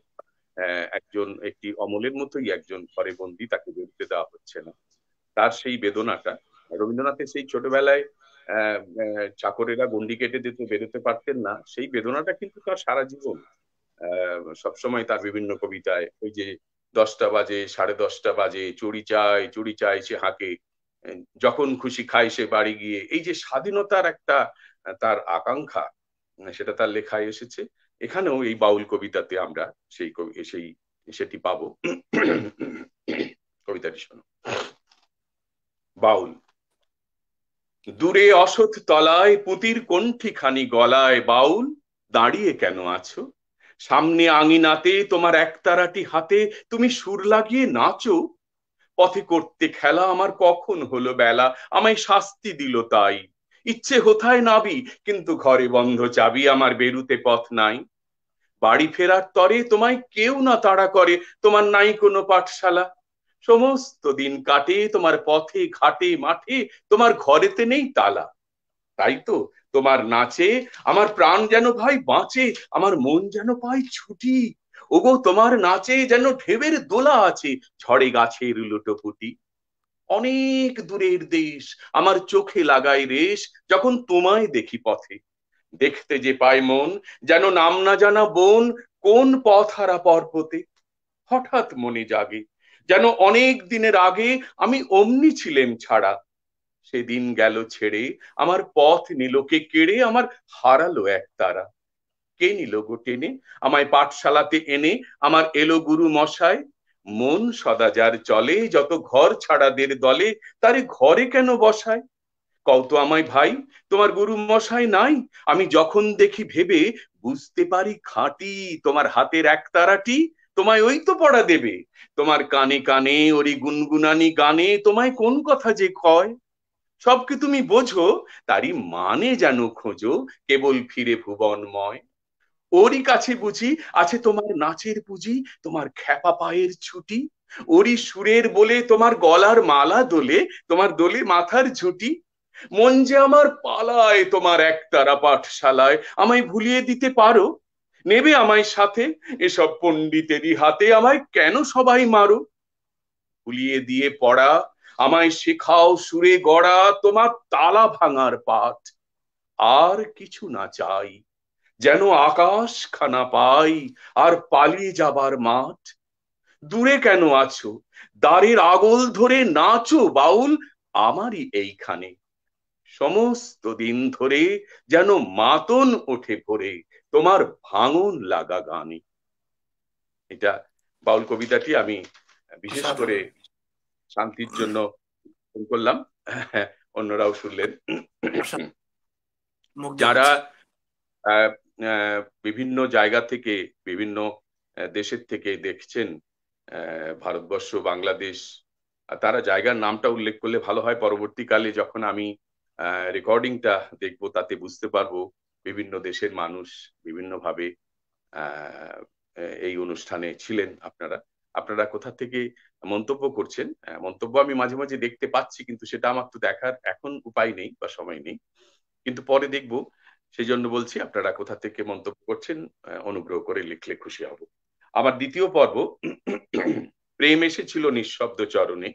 একটি অমলের মতোই একজন ঘরে বন্দী, তাকে বেরোতে দেওয়া হচ্ছে না। তার সেই বেদনাটা, রবীন্দ্রনাথের সেই ছোটবেলায় চাকরেরা গন্ডি কেটে দিত, বেরোতে পারতেন না, সেই বেদনাটা কিন্তু তার সারা জীবন সবসময় তার বিভিন্ন কবিতায়, ওই যে 10টা বাজে, 10:30 বাজে, চুরি চাই সে হাঁকে, যখন খুশি খাই সে বাড়ি গিয়ে, এই যে স্বাধীনতার একটা তার আকাঙ্ক্ষা, সেটা তার লেখায় এসেছে। এখানেও এই বাউল কবিতাতে আমরা সেটি পাবো। কবিতাটি শোনো। বাউল। দূরে অসৎ তলায় পুতির কণ্ঠি খানি গলায়, বাউল দাঁড়িয়ে কেন আছো? সামনে আঙিনাতে তোমার একতারাটি হাতে, তুমি সুর লাগিয়ে নাচো। পথে করতে খেলা আমার কখন হলো বেলা, আমায় শাস্তি দিল তাই। ইচ্ছে হোথায় নাবি, কিন্তু ঘরে বন্ধ চাবি, আমার বেরুতে পথ নাই। বাড়ি ফেরার তরে তোমায় কেউ না তাড়া করে, তোমার নাই কোনো পাঠশালা। সমস্ত দিন কাটে তোমার পথে ঘাটে মাঠে, তোমার ঘরেতে নেই তালা। তাই তো তোমার নাচে আমার প্রাণ যেন ভাই বাঁচে, আমার মন যেন পায় ছুটি। ওগো তোমার নাচে যেন ঢেবের দোলা আছে, ঝড়ে গাছের লুটোপুটি। অনেক দূরের দেশ আমার চোখে লাগায় রেশ, যখন তোমায় দেখি পথে। দেখতে যে পায় মন যেন নাম না জানা বন, কোন পথ হারা পর্বতে। হঠাৎ মনে জাগে যেন অনেক দিনের আগে আমি অমনি ছিলেম ছাড়া। সেদিন গেল ছেড়ে, আমার পথ নিল কে কেড়ে, আমার হারালো এক তারা। কে নিল গো টেনে আমায় পাঠশালাতে এনে, আমার এলো গুরু মশাই। মন সদা যার চলে, যত ঘর ছাড়াদের দলে, তারে ঘরে কেন বসায়? কও তো আমায় ভাই, তোমার গুরু মশাই নাই? আমি যখন দেখি ভেবে বুঝতে পারি খাঁটি, তোমার হাতের একতারাটি তোমায় ওই তো পড়া দেবে। তোমার কানে কানে ওরি গুনগুনানি গানে তোমায় কোন কথা যে কয়। সবকে তুমি বোঝো, তারই মানে যেন খোঁজো, কেবল ফিরে ভুবনময়। ওরই কাছে বুঝি আছে তোমার নাচের পুঁজি, তোমার খ্যাপা পায়ের ছুটি। ওরই সুরের বলে তোমার গলার মালা দোলে, তোমার দোলে মাথার ঝুঁটি। মন যে আমার পালায় তোমার একতারা পাঠশালায়, আমায় ভুলিয়ে দিতে পারো? নেবে আমায় সাথে এসব পণ্ডিতেরই হাতে, আমায় কেন সবাই মারো? ভুলিয়ে দিয়ে পড়া, আমায় শেখাও সুরে গড়া তোমার তালা ভাঙার পাঠ। আর কিছু না চাই, যেন আকাশ খানা পাই আর পালিয়ে যাবার মাঠ। দূরে কেন আছো, দ্বারের আগল ধরে নাচো বাউল আমারই এইখানে। সমস্ত দিন ধরে যেন মাতন ওঠে ভরে তোমার ভাঙন লাগা গানে। এটা বাউল কবিতাটি আমি বিশেষ করে শান্তির জন্য করলাম, অন্যরাও শুনলেন। যারা বিভিন্ন জায়গা থেকে, বিভিন্ন দেশের থেকে দেখছেন ভারতবর্ষ, বাংলাদেশ, তারা জায়গার নামটা উল্লেখ করলে ভালো হয়। পরবর্তীকালে যখন আমি রেকর্ডিংটা দেখবো, তাতে বুঝতে পারবো বিভিন্ন দেশের মানুষ বিভিন্নভাবে এই অনুষ্ঠানে ছিলেন। আপনারা আপনারা কোথা থেকে মন্তব্য করছেন, মন্তব্য আমি মাঝে মাঝে দেখতে পাচ্ছি, কিন্তু সেটা আমার তো দেখার এখন উপায় নেই বা সময় নেই, কিন্তু পরে দেখবো। সেই জন্য বলছি, আপনারা কোথা থেকে মন্তব্য করছেন অনুগ্রহ করে লিখলে খুশি হব। আমার দ্বিতীয় পর্ব, প্রেম এসেছিল নিঃশব্দ চরণে,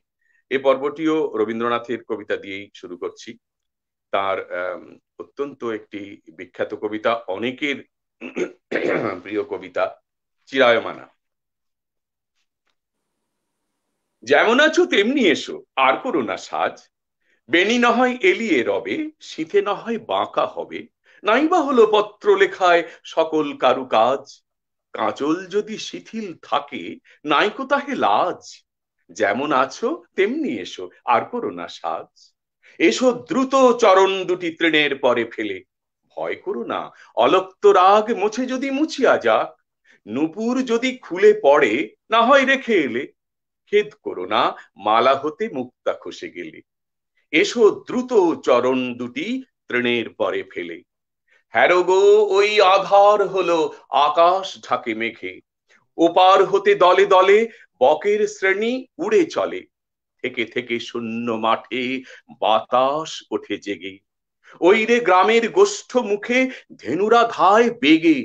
এই পর্বটিও রবীন্দ্রনাথের কবিতা দিয়েই শুরু করছি। তার অত্যন্ত একটি বিখ্যাত কবিতা, অনেকের প্রিয় কবিতা, চিরায়মানা। যেমন আছো তেমনি এসো, আর করো না সাজ। বেনি না হয় এলিয়ে রবে, শীতে না হয় বাঁকা হবে, নাইবা হলো পত্র লেখায় সকল কারুকাজ। কাঁচল যদি শিথিল থাকে, নাইকো তাহে লাজ। যেমন আছো তেমনি এসো, আর করো না সাজ। এসো দ্রুত চরণ দুটি তৃণের পরে ফেলে, ভয় করো না অলক্ত রাগ মুছে যদি মুছিয়া যাক। নূপুর যদি খুলে পড়ে, না হয় রেখে এলে, খেদ করো না মালা হতে মুক্তা খসে গেলে। এসো দ্রুত চরণ দুটি তৃণের পরে ফেলে। হ্যারো গো ওই আধার হলো আকাশ ঢাকে মেঘে, ওপার হতে দলে দলে বকের শ্রেণী উড়ে চলে। থেকে থেকে শূন্য মাঠে বাতাস ওঠে জেগে, ওই রে গ্রামের গোষ্ঠ মুখে ধেনুরা ধায় বেগে।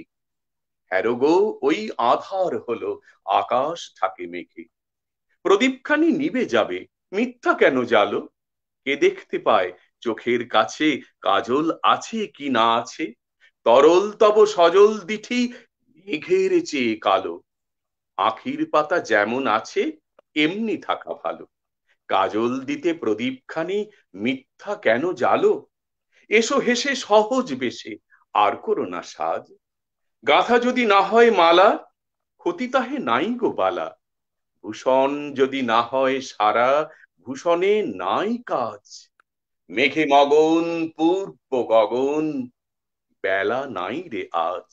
হ্যারো গো ওই আধার হলো আকাশ ঢাকে মেঘে। প্রদীপখানি নিবে যাবে, মিথ্যা কেন জালো? কে দেখতে পায় চোখের কাছে কাজল আছে কি না আছে? তরল তব সজল দিঠি মেঘের চেয়ে কালো। আখির পাতা যেমন আছে এমনি থাকা ভালো। কাজল দিতে প্রদীপখানি মিথ্যা কেন জালো? এসো হেসে সহজ বেশে, আর করো না সাজ। গাথা যদি না হয় মালা, ক্ষতি তাহে নাই গো বালা। ভূষণ যদি না হয় সারা, ভূষণে নাই কাজ। মেঘে মগন পূর্ব গগন, বেলা নাই রে আজ।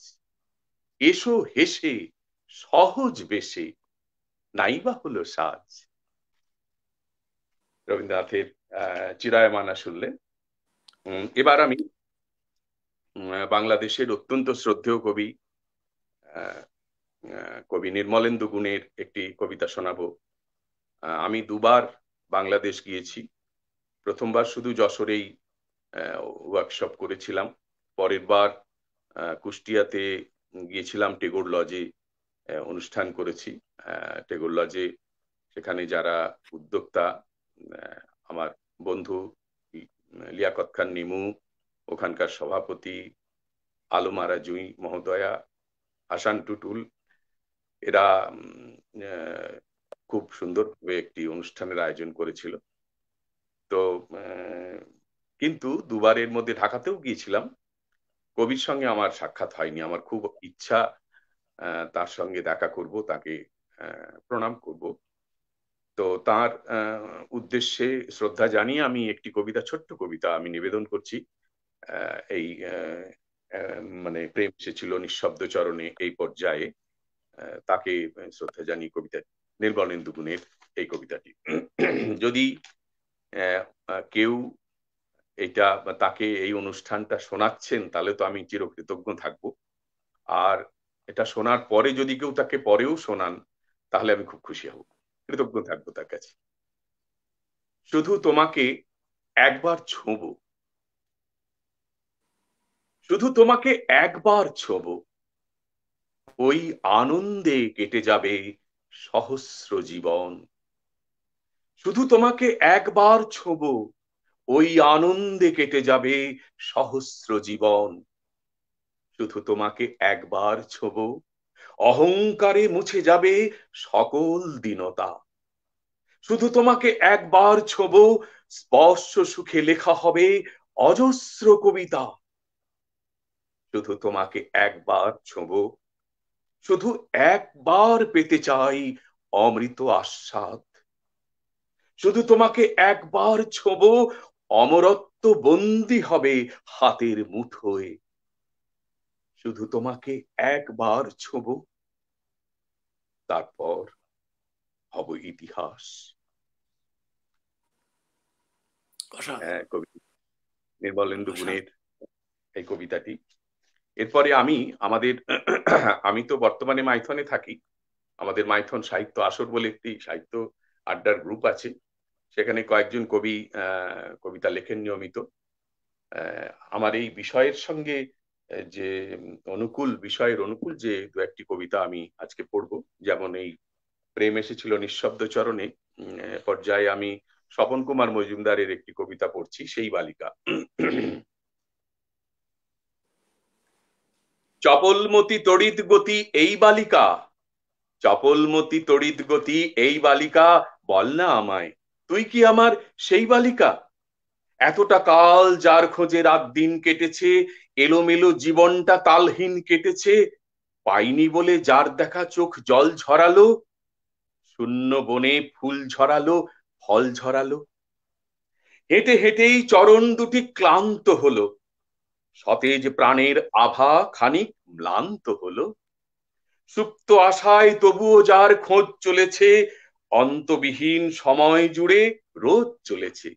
এসো হেসে সহজ বেশে, নাইবা হলো সাজ। রবীন্দ্রনাথের চিরায়মানা শুনলেন। এবার আমি বাংলাদেশের অত্যন্ত শ্রদ্ধেয় কবি কবি নির্মলেন্দু গুণের একটি কবিতা শোনাবো। আমি দুবার বাংলাদেশ গিয়েছি। প্রথমবার শুধু যশোরেই ওয়ার্কশপ করেছিলাম, পরের বার কুষ্টিয়াতে গিয়েছিলাম, টেগোর লজে অনুষ্ঠান করেছি। টেগোর লজে সেখানে যারা উদ্যোক্তা, আমার বন্ধু লিয়াকত খান নিমু, ওখানকার সভাপতি আলমারা জুই মহোদয়া, হাসান টুটুল, এরা খুব সুন্দরভাবে একটি অনুষ্ঠানের আয়োজন করেছিল। তো কিন্তু দুবারের মধ্যে ঢাকাতেও গিয়েছিলাম, কবির সঙ্গে আমার সাক্ষাৎ হয়নি। আমার খুব ইচ্ছা তার সঙ্গে দেখা করব, তাকে প্রণাম করব। তো তার উদ্দেশ্যে শ্রদ্ধা জানিয়ে আমি একটি কবিতা, ছোট্ট কবিতা আমি নিবেদন করছি। এই মানে প্রেম এসেছিল নিঃশব্দ চরণে এই পর্যায়ে, তাকে শ্রদ্ধা জানিয়ে কবিতা, নির্মলেন্দু গুণের এই কবিতাটি। যদি কেউ এটা তাকে এই অনুষ্ঠানটা শোনাচ্ছেন, তাহলে তো আমি চিরকৃতজ্ঞ থাকবো। আর এটা শোনার পরে যদি কেউ তাকে পরেও শোনান, তাহলে আমি খুব খুশি হব, কৃতজ্ঞ থাকবো তার কাছে। শুধু তোমাকে একবার ছোঁবো, শুধু তোমাকে একবার ছোঁবো, ওই আনন্দে কেটে যাবে সহস্র জীবন। শুধু তোমাকে একবার ছোঁবো, ওই আনন্দে কেটে যাবে সহস্র জীবন। শুধু তোমাকে একবার ছোঁবো, অহংকারে মুছে যাবে সকল দীনতা। শুধু তোমাকে একবার ছোঁবো, স্পর্শ সুখে লেখা হবে অজস্র কবিতা। শুধু তোমাকে একবার ছোঁবো, শুধু একবার পেতে চাই অমৃত আস্বাদ। শুধু তোমাকে একবার ছোঁবো, অমরত্ব বন্দী হবে হাতের মুঠোয়। শুধু তোমাকে একবার ছোঁবো, তারপর হব ইতিহাস। কবি নির্মলেন্দু গুণের এই কবিতাটি। এরপরে আমি তো বর্তমানে মাইথনে থাকি। আমাদের মাইথন সাহিত্য আসর বলে একটি সাহিত্য আড্ডার গ্রুপ আছে, সেখানে কয়েকজন কবি কবিতা লেখেন নিয়মিত। আমার এই বিষয়ের সঙ্গে যে বিষয়ের অনুকূল যে দু একটি কবিতা আমি আজকে পড়বো, যেমন এই প্রেম এসেছিল নিঃশব্দ চরণে পর্যায়ে আমি স্বপন কুমার মজুমদারের একটি কবিতা পড়ছি, সেই বালিকা। চপলমতি তড়িৎ গতি এই বালিকা, চপলমতি তড়িৎ গতি এই বালিকা, বল না আমায় তুই কি আমার সেই বালিকা? এতটা কাল যার খোঁজে রাত দিন কেটেছে, এলোমেলো জীবনটা তালহীন কেটেছে, পাইনি বলে যার দেখা চোখ জল ঝরালো, শূন্য বনে ফুল ঝরালো, ফল ঝরালো। হেঁটে হেঁটেই চরণ দুটি ক্লান্ত হলো, সতেজ প্রাণের আভা খানিক ম্লান্ত হলো। সুপ্ত আশায় তবুও যার খোঁজ চলেছে, অন্তবিহীন সময় জুড়ে রোজ চলেছে।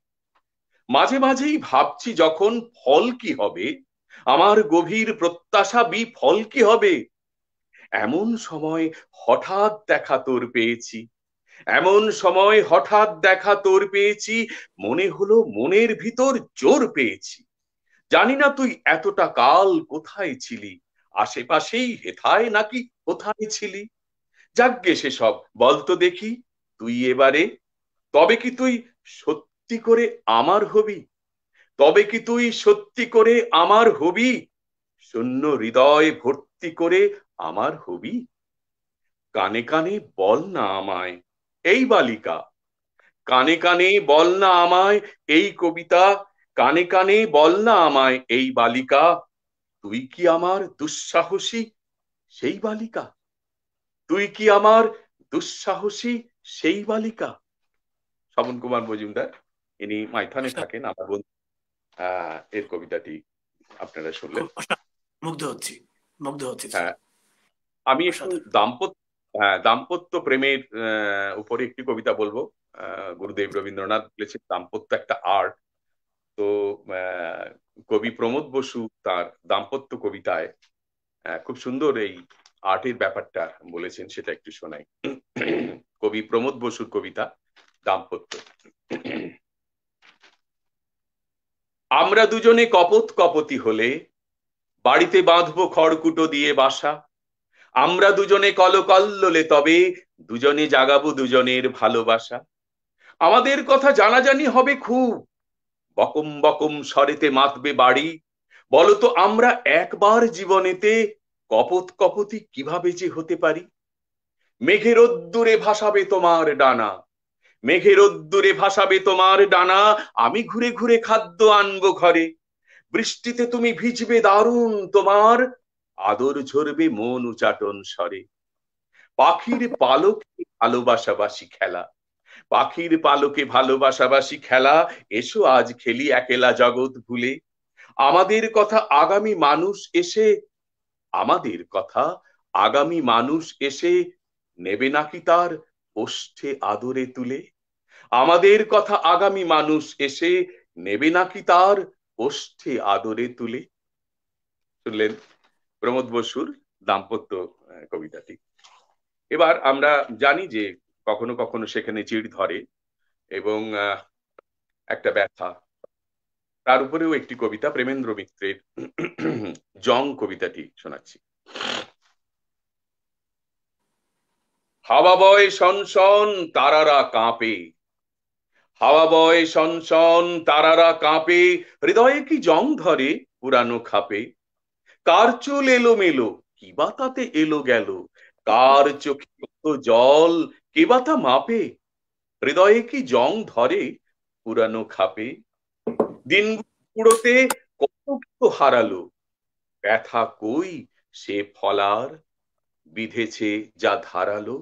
মাঝে মাঝেই ভাবছি যখন ফল কি হবে, আমার গভীর প্রত্যাশা বিফল কি হবে। এমন সময় হঠাৎ দেখা তোর পেয়েছি, এমন সময় হঠাৎ দেখা তোর পেয়েছি, মনে হলো মনের ভিতর জোর পেয়েছি। জানি না তুই এতটা কাল কোথায় ছিলি, আশেপাশেই হেথায় নাকি কোথায় ছিলি। যাগ্গে সেসব বলতো দেখি তুই এবারে, তবে কি তুই সত্যি করে আমার হবি, তবে কি তুই সত্যি করে আমার হবি, শূন্য হৃদয় ভর্তি করে আমার হবি। কানে কানে বল না আমায় এই বালিকা, কানে কানে বল না আমায় এই কবিতা, কানে কানে বল না আমায় এই বালিকা, তুই কি আমার দুঃসাহসী সেই বালিকা, তুই কি আমার দুঃসাহসী সেই বালিকা। স্বপন কুমার মজুমদার, ইনি মাইথনে থাকেন, আমার বন্ধু। এর কবিতাটি আপনারা শুনলেন। মুগ্ধ হচ্ছি, মুগ্ধ হচ্ছি। হ্যাঁ, আমি একটু দাম্পত্য প্রেমের উপরে একটি কবিতা বলবো। গুরুদেব রবীন্দ্রনাথ বলেছেন দাম্পত্য একটা আর্ট। তো কবি প্রমোদ বসু তার দাম্পত্য কবিতায় খুব সুন্দর এই আর্টের ব্যাপারটা বলেছেন, সেটা একটু শোনাই। কবি প্রমোদ বসুর কবিতা দাম্পত্য। আমরা দুজনে কপত কপতি হলে, বাড়িতে বাঁধবো খড়কুটো দিয়ে বাসা। আমরা দুজনে কলকল্লোলে, তবে দুজনে জাগাবো দুজনের ভালোবাসা। আমাদের কথা জানাজানি হবে খুব, বকম বকম স্বরেতে মাতবে বাড়ি। বলতো আমরা একবার জীবনেতে কপত কপতি কিভাবে যে হতে পারি। মেঘের রোদ্দুরে ভাসাবে তোমার ডানা, মেঘের রোদ্দুরে ভাসাবে তোমার ডানা, আমি ঘুরে ঘুরে খাদ্য আনবো ঘরে। বৃষ্টিতে তুমি ভিজবে দারুণ, তোমার আদর ঝরবে মন উচাটন স্বরে। পাখির পালকে ভালোবাসাবাসি খেলা, পাখির পালকে ভালোবাসাবাসি খেলা, এসো আজ খেলি একেলা জগৎ ভুলে। আমাদের কথা আগামী মানুষ এসে, আমাদের কথা আগামী মানুষ এসে নেবে নাকি তার ওষ্ঠে আদরে তুলে। আমাদের কথা আগামী মানুষ এসে নেবে নাকি তার ওষ্ঠে আদরে তুলে। শুনলেন প্রমোদ বসুর দাম্পত্য কবিতাটি। এবার আমরা জানি যে কখনো কখনো সেখানে চিড় ধরে এবং একটা ব্যথা। তার উপরেও একটি কবিতা প্রেমেন্দ্র মিত্রের জং কবিতাটি শোনাচ্ছি। হাওয়া বয় শনশন তারারা কাঁপে, হাওয়া বয় শনশন তারারা কাঁপে, হৃদয়ে কি জং ধরে পুরানো খাপে। কার চুল এলো মেলো কিবা তাতে এলো গেল, কার চোখে কত জল কেবা তা মাপে। হৃদয়ে কি জং ধরে পুরানো খাপে। দিনগুলো পুরোতে কত কিছু হারালো, ব্যথা কই সে ফলার বিঁধেছে যা ধারালো।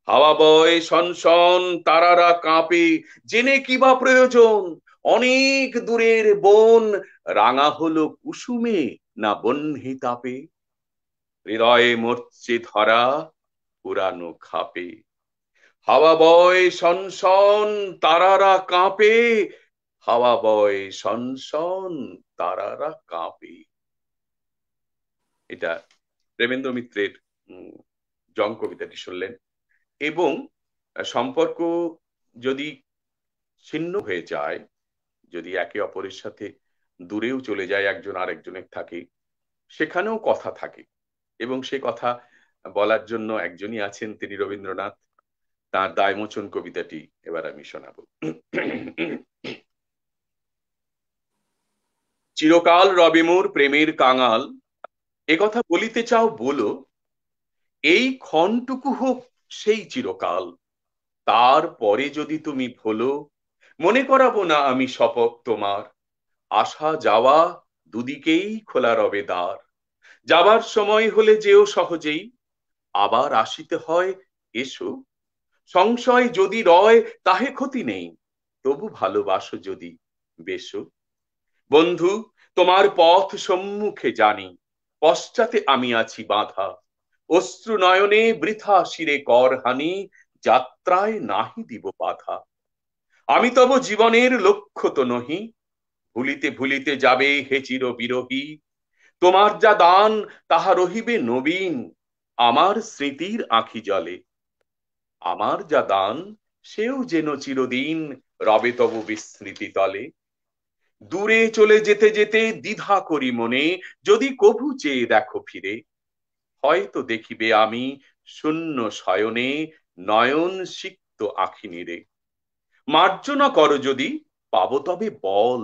হাওয়া বয় শনশন তারারা কাঁপে, জেনে কিবা প্রয়োজন অনেক দূরের বন রাঙা হলো কুসুমে না বহ্নি তাপে। হৃদয়ে মরছে ধরা পুরানো খাপে। হাওয়া বয় শনশন তারারা কাঁপে, হাওয়া বয় শনশন তারারা কাঁপে। এটা প্রেমেন্দ্র মিত্রের জং কবিতাটি শুনলেন। এবং সম্পর্ক যদি ছিন্ন হয়ে যায়, যদি একে অপরের সাথে দূরেও চলে যায়, একজন আরেকজনের থাকে, সেখানেও কথা থাকে এবং সে কথা বলার জন্য একজনই আছেন, তিনি রবীন্দ্রনাথ। তার দায়মোচন কবিতাটি এবার আমি শোনাবো। চিরকাল রবে মোর প্রেমের কাঙাল, এ কথা বলিতে চাও বলো, এই ক্ষণটুকু হোক সেই চিরকাল, তারপরে যদি তুমি ভোলো, মনে করাবো না আমি শপথ তোমার, আসা যাওয়া দুদিকেই খোলা রবে দ্বার। যাবার সময় হলে যেও সহজেই, আবার আসিতে হয় এসো, সংশয় যদি রয় তাহে ক্ষতি নেই, তবু ভালোবাসো যদি বেশো। বন্ধু তোমার পথ সম্মুখে জানি, পশ্চাতে আমি আছি বাঁধা, অশ্রু নয়নে বৃথা শিরে কর হানি, যাত্রায় নাহি দিব বাধা। আমি তব জীবনের লক্ষ্য তো নহি, ভুলিতে ভুলিতে যাবে হে চির বিরহী। তোমার যা দান তাহা রহিবে নবীন, আমার স্মৃতির আঁখি জলে। আমার যা দান সেও যেন চিরদিন রবে তব বিস্মৃতি তলে। দূরে চলে যেতে যেতে দ্বিধা করি মনে, যদি কভু চেয়ে দেখো ফিরে, হয়তো দেখিবে আমি শূন্য শয়নে নয়ন সিক্ত আঁখি নিরে। মার্জনা করো যদি পাবো তবে বল,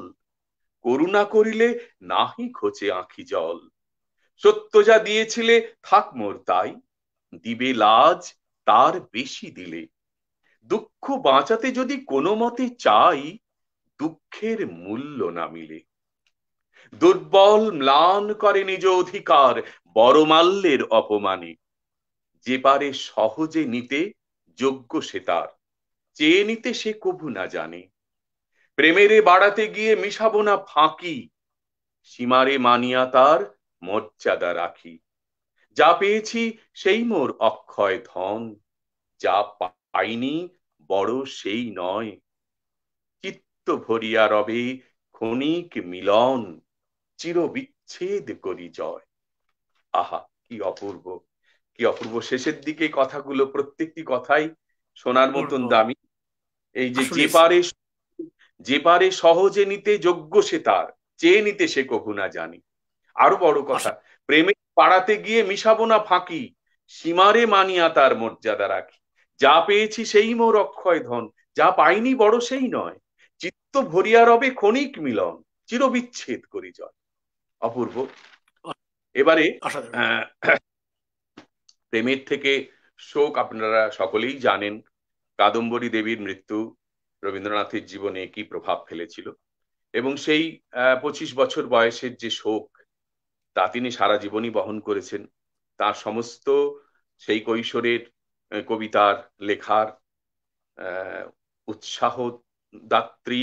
করুণা করিলে নাহি খোঁচে আঁখি জল। সত্য যা দিয়েছিলে থাক মোর তাই, দিবে লাজ তার বেশি দিলে। দুঃখ বাঁচাতে যদি কোনো মতে চাই, দুঃখের মূল্য না মিলে। দুর্বল ম্লান করে নিজ অধিকার বড় মাল্যের অপমানে, যে পারে সহজে নিতে যোগ্য সে তার, চেয়ে নিতে সে কভু না জানে। প্রেমেরে বাড়াতে গিয়ে মিশাবো না ফাঁকি, সীমারে মানিয়া তার মর্যাদা রাখি। যা পেয়েছি সেই মোর অক্ষয় ধন, যা পাইনি বড় সেই নয়। চিত্ত ভরিয়া রবে ক্ষণিক মিলন, চির বিচ্ছেদ করি জয়। আহা কি অপূর্ব, কি অপূর্ব। শেষের দিকে কথাগুলো প্রত্যেকটি কথাই শোনার মতন দামি। এই যে যে পারে সহজে নিতে যোগ্য সে তার, চেয়ে নিতে সে কভু না জানি। আরো বড় কথা, প্রেমে পাড়াতে গিয়ে মিশাবো না ফাঁকি, সীমারে মানিয়া তার মর্যাদা রাখি। যা পেয়েছি সেই মোর অক্ষয় ধন, যা পাইনি বড় সেই নয়। চিত্ত ভরিয়া রবে ক্ষণিক মিলন, চিরবিচ্ছেদ করি জয়। অপূর্ব। এবারে প্রেমের থেকে শোক আপনারা সকলেই জানেন। কাদম্বরী দেবীর মৃত্যু রবীন্দ্রনাথের জীবনে কি প্রভাব ফেলেছিল, এবং সেই 25 বছর বয়সের যে শোক, তা তিনি সারা জীবনই বহন করেছেন। তার সমস্ত সেই কৈশোরের কবিতার লেখার উৎসাহ দাত্রী,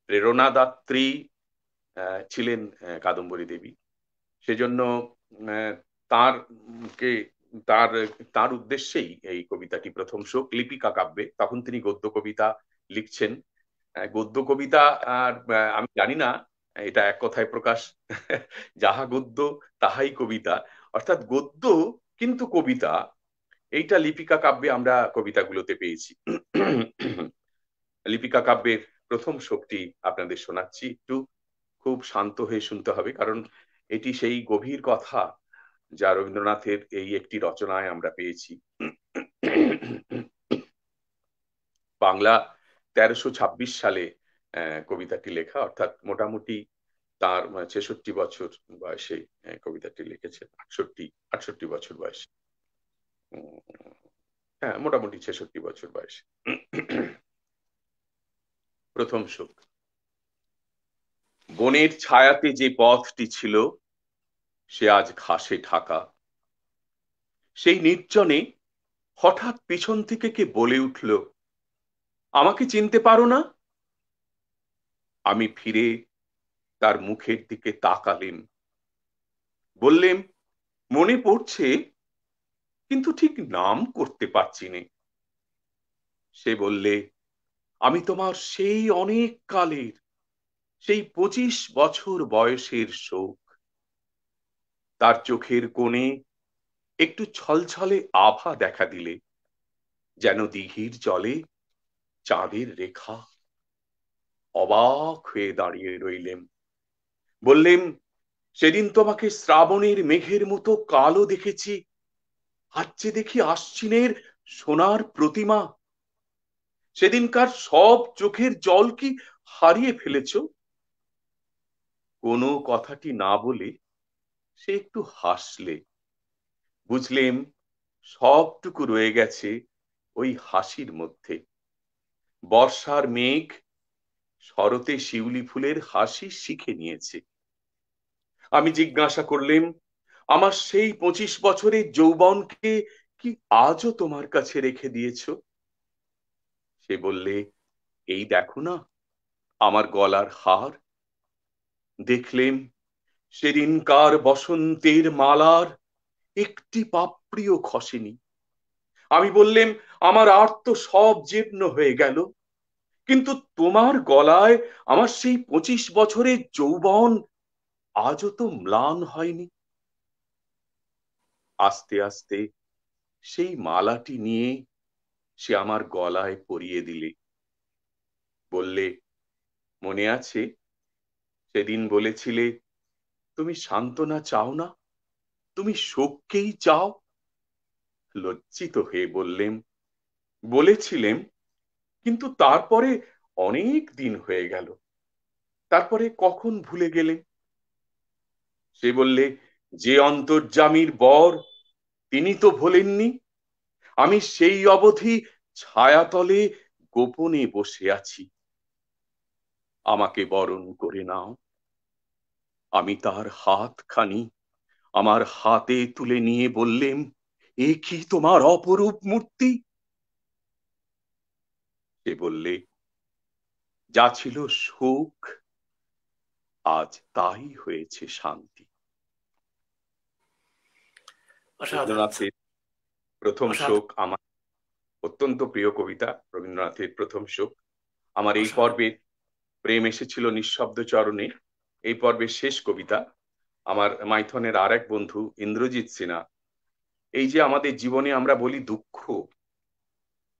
প্রেরণাদাত্রী ছিলেন কাদম্বরী দেবী। সেজন্য তার কে তার তার উদ্দেশ্যেই এই কবিতাটি প্রথম শোক লিপিকা কাব্যে। তখন তিনি গদ্য কবিতা লিখছেন গদ্য কবিতা আর আমি জানি না, এটা এক কথায় প্রকাশ, যাহা গদ্য তাহাই কবিতা, অর্থাৎ গদ্য কিন্তু কবিতা, এইটা লিপিকা কাব্যে আমরা কবিতাগুলোতে পেয়েছি। লিপিকা কাব্যের প্রথম শোকটি আপনাদের শোনাচ্ছি, একটু খুব শান্ত হয়ে শুনতে হবে, কারণ এটি সেই গভীর কথা যা রবীন্দ্রনাথের এই একটি রচনায় আমরা পেয়েছি। বাংলা 1326 সালে কবিতাটি লেখা, অর্থাৎ মোটামুটি তার 66 বছর বয়সে কবিতাটি লিখেছেন, 68 বছর বয়সে, হ্যাঁ মোটামুটি 66 বছর বয়সে। প্রথম শোক। বনের ছায়াতে যে পথটি ছিল সে আজ ঘাসে ঢাকা, সেই নির্জনে হঠাৎ পিছন থেকে কে বলে উঠল, আমাকে চিনতে পারো না? আমি ফিরে তার মুখের দিকে তাকালেম, বললেম, মনে পড়ছে কিন্তু ঠিক নাম করতে পারছি নে। সে বললে, আমি তোমার সেই অনেক কালের, সেই 25 বছর বয়সের শোক। তার চোখের কোণে একটু ছলছলে আভা দেখা দিলে, যেন দিঘির জলে চাঁদের রেখা। অবাক হয়ে দাঁড়িয়ে রইলেম। বললেম, সেদিন তোমাকে শ্রাবণের মেঘের মতো কালো দেখেছি, আজ যে দেখি আশ্বিনের সোনার প্রতিমা। সেদিনকার সব চোখের জল কি হারিয়ে ফেলেছ? কোনো কথাটি না বলে সে একটু হাসলে। বুঝলেম সবটুকু রয়ে গেছে ওই হাসির মধ্যে। বর্ষার মেঘ শরতে শিউলি ফুলের হাসি শিখে নিয়েছে। আমি জিজ্ঞাসা করলেম, আমার সেই 25 বছরের যৌবনকে কি আজও তোমার কাছে রেখে দিয়েছ? সে বললে, এই দেখো না আমার গলার হার। দেখলেম সেদিনকার বসন্তের মালার একটি পাপড়িও খসেনি। আমি বললেম, আমার আর তো সব জীর্ণ হয়ে গেল, কিন্তু তোমার গলায় আমার সেই 25 বছরের যৌবন আজও তো ম্লান হয়নি। আস্তে আস্তে সেই মালাটি নিয়ে সে আমার গলায় পরিয়ে দিলে। বললে, মনে আছে সেদিন বলেছিলে তুমি সান্ত্বনা চাও না, তুমি শোককেই চাও? লজ্জিত হয়ে বললেম, বলেছিলেম, কিন্তু তারপরে অনেক দিন হয়ে গেল, তারপরে কখন ভুলে গেলেন? সে বললে, যে অন্তর্যামীর বর তিনি তো ভোলেননি। আমি সেই অবধি ছায়াতলে গোপনে বসে আছি, আমাকে বরণ করে নাও। আমি তার হাতখানি আমার হাতে তুলে নিয়ে বললেম, এ কি তোমার অপরূপ মূর্তি? সে বললে, যা ছিল সুখ আজ তাই হয়েছে শান্তি। রবীন্দ্রনাথের প্রথম শোক আমার অত্যন্ত প্রিয় কবিতা। রবীন্দ্রনাথের প্রথম শোক। আমার এই পর্বে প্রেম এসেছিল নিঃশব্দ চরণে, এই পর্বের শেষ কবিতা। আমার মাইথনের আর এক বন্ধু ইন্দ্রজিৎ সিনহা, এই যে আমাদের জীবনে আমরা বলি দুঃখ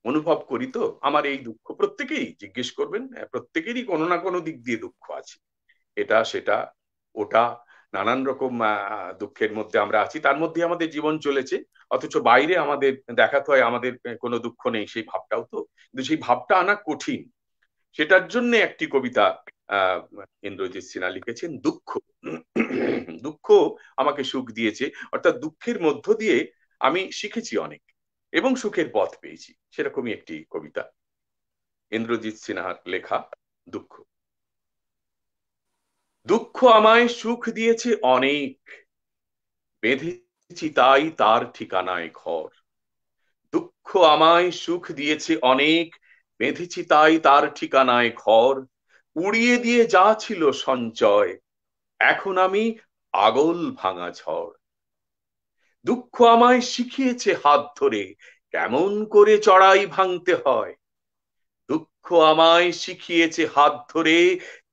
অনুভব করি, তো আমার এই দুঃখ প্রত্যেকেই জিজ্ঞেস করবেন, প্রত্যেকেরই কোনো না কোনো দিক দিয়ে দুঃখ আছে, এটা সেটা ওটা, নানান রকম দুঃখের মধ্যে আমরা আছি, তার মধ্যে আমাদের জীবন চলেছে, অথচ বাইরে আমাদের দেখাতে হয় আমাদের কোনো দুঃখ নেই, সেই ভাবটাও তো, কিন্তু সেই ভাবটা আনা কঠিন। সেটার জন্য একটি কবিতা ইন্দ্রজিৎ সিনহা লিখেছেন, দুঃখ। দুঃখ আমাকে সুখ দিয়েছে, অর্থাৎ দুঃখের মধ্য দিয়ে আমি শিখেছি অনেক এবং সুখের পথ পেয়েছি, সেরকমই একটি কবিতা ইন্দ্রজিৎ সিনহার লেখা, দুঃখ। দুঃখ আমায় সুখ দিয়েছে অনেক, বেঁধেছি তাই তার ঠিকানায় ঘর। দুঃখ আমায় সুখ দিয়েছে অনেক, বেঁধেছি তাই তার ঠিকানায় ঘর। উড়িয়ে দিয়ে যা ছিল সঞ্চয়, এখন আমি আগল ভাঙা ঝড়। দুঃখ আমায় শিখিয়েছে হাত ধরে কেমন করে চড়াই ভাঙতে হয়। দুঃখ আমায় শিখিয়েছে হাত ধরে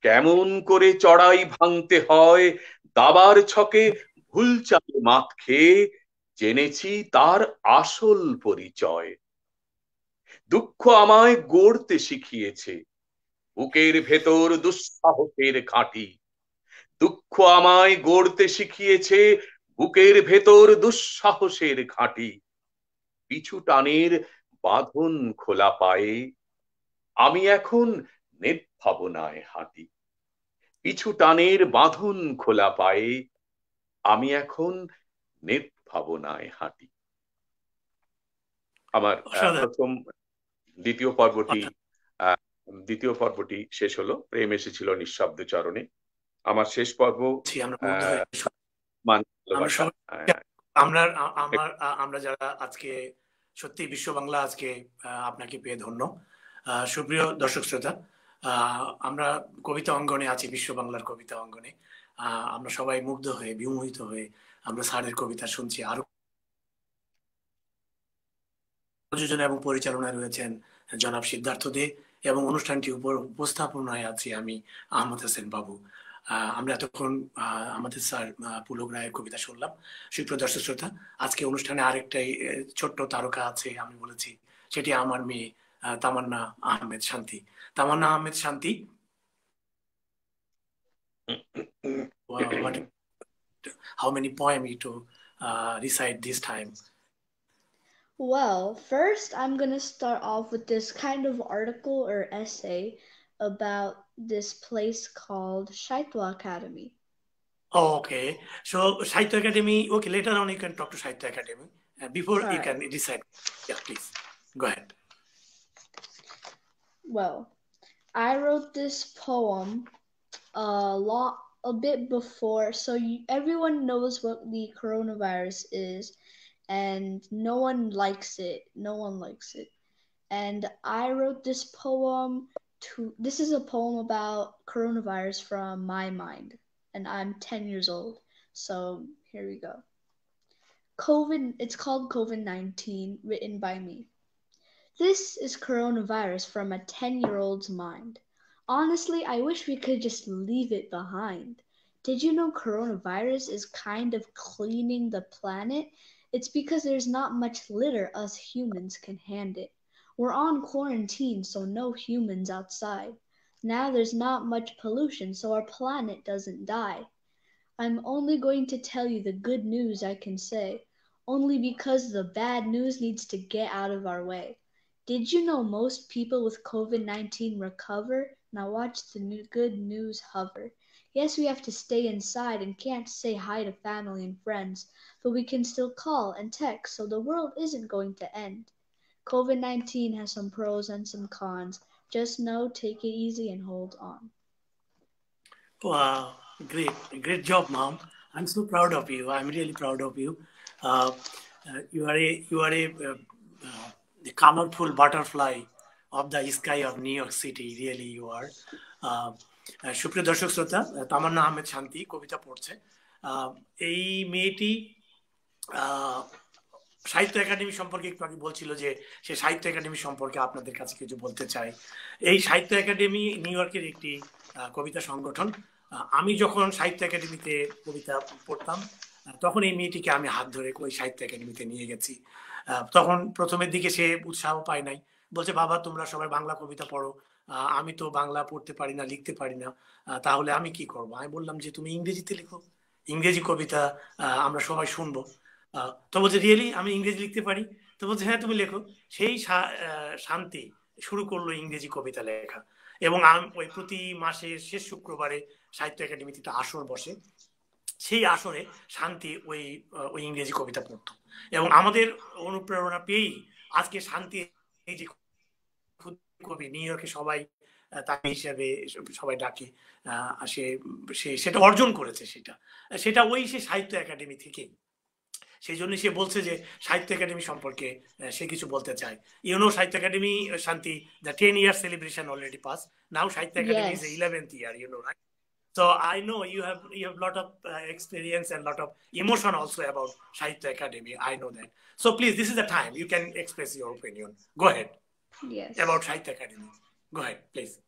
কেমন করে চড়াই ভাঙতে হয়, দাবার ছকে ভুল চালে মাত খেয়ে জেনেছি তার আসল পরিচয়। দুঃখ আমায় গড়তে শিখিয়েছে বুকের ভেতর দুঃসাহসের ঘাঁটি। দুঃখ আমায় গড়তে শিখিয়েছে বুকের ভেতর দুঃসাহসের ঘাঁটি। পিছু টানের বাঁধন খোলা পায়ে আমি এখন নির্ভাবনায় হাঁটি। পিছু টানের বাঁধন খোলা পায়ে আমি এখন নির্ভাবনায় হাঁটি। আমার প্রথম দ্বিতীয় পর্বটি শেষ হলো, প্রেম এসেছিল নিঃশব্দ চরণে। আমার শেষ পর্ব আমরা যারা আজকে সত্যি বিশ্ব বাংলা আজকে আপনাকে পেয়ে ধন্য। সুপ্রিয় দর্শক শ্রোতা, আমরা কবিতা অঙ্গনে আছি, বিশ্ব বাংলার কবিতা অঙ্গনে। আমরা সবাই মুগ্ধ হয়ে বিমোহিত হয়ে আমরা স্যারের কবিতা শুনছি। আরো প্রযোজনা এবং পরিচালনায় রয়েছেন জনাব সিদ্ধার্থ দে এবং অনুষ্ঠানটি উপস্থাপনায় আছি আমি আহমদ হোসেন বাবু। আমরা এতক্ষণ আমাদের স্যার পুলক রায়ের কবিতা শুনলাম। সুপ্রিয় দর্শক শ্রোতা, আজকে অনুষ্ঠানে আরেকটাই ছোট্ট তারকা আছে, আমি বলেছি, সেটি আমার মেয়ে তামান্না আহমেদ শান্তি। তামান্না আহমেদ শান্তি, how many poems you to recite this time? Well, first I'm going to start off with this kind of article or essay about this place called Shaitwa Academy. Oh, okay. So Shahitya Academy, okay, later on you can talk to Shahitya Academy. Before you can decide. Yeah, please. Go ahead. Well, I wrote this poem a bit before, so everyone knows what the coronavirus is, and no one likes it. No one likes it. And I wrote this poem this is a poem about coronavirus from my mind, and I'm 10 years old. So here we go. It's called COVID-19, written by me. This is coronavirus from a 10-year-old's mind. Honestly, I wish we could just leave it behind. Did you know coronavirus is kind of cleaning the planet? It's because there's not much litter us humans can hand it. We're on quarantine, so no humans outside. Now there's not much pollution, so our planet doesn't die. I'm only going to tell you the good news I can say, only because the bad news needs to get out of our way. Did you know most people with COVID-19 recover? Now watch the good news hover. Yes, we have to stay inside and can't say hi to family and friends, but we can still call and text, so the world isn't going to end. COVID-19 has some pros and some cons. Just know, take it easy and hold on. Wow, great job, Mom. I'm so proud of you. I'm really proud of you. You are the colorful butterfly of the sky of New York City. Really, you are. সুপ্রিয় দর্শক শ্রোতা, তামান্না আহমেদ শান্তি কবিতা পড়ছে। এই মেয়েটি সাহিত্য academy সম্পর্কে একটু আগে বলছিল যে সে সাহিত্য একাডেমি সম্পর্কে আপনাদের কাছে কিছু বলতে চায়। এই সাহিত্য একাডেমি নিউ ইয়র্কের একটি কবিতা সংগঠন। আমি যখন সাহিত্য একাডেমিতে কবিতা পড়তাম তখন এই মেয়েটিকে আমি হাত ধরে ওই সাহিত্য একাডেমিতে নিয়ে গেছি। তখন প্রথমের দিকে সে উৎসাহ পায় নাই, বলছে বাবা তোমরা সবাই বাংলা কবিতা পড়ো, আমি তো বাংলা পড়তে পারি না, লিখতে পারি না, তাহলে আমি কি করবো? আমি বললাম যে তুমি ইংরেজিতে লিখো, ইংরেজি কবিতা আমরা সবাই শুনবো। তো বলছে রিয়েলি আমি ইংরেজি লিখতে পারি? তো বলছে হ্যাঁ তুমি লেখো। সেই শান্তি শুরু করলো ইংরেজি কবিতা লেখা, এবং ওই প্রতি মাসের শেষ শুক্রবারে সাহিত্য একাডেমিতে একটা আসর বসে, সেই আসরে শান্তি ওই ইংরেজি কবিতা পড়তো, এবং আমাদের অনুপ্রেরণা পেয়েই আজকে শান্তি এই যে কবি নিউ ইয়র্কে সবাই তাকে হিসেবে সবাই ডাকে, সেটা অর্জন করেছে। সেটা ওই সে সাহিত্য একাডেমি থেকে। সেই জন্য সে বলছে যে সাহিত্য একাডেমি সম্পর্কে সে কিছু বলতে চায়। ইউনো সাহিত্য একাডেমি শান্তি, the 10 year celebration already passed. Now সাহিত্য academy is the 11th year, you know, right? So I know you have lot of experience and lot of emotion also about Sahitya Academy. I know that. So please, this is the time you can express your opinion. Go ahead. Yes. about Sahitya Academy. Go ahead, please.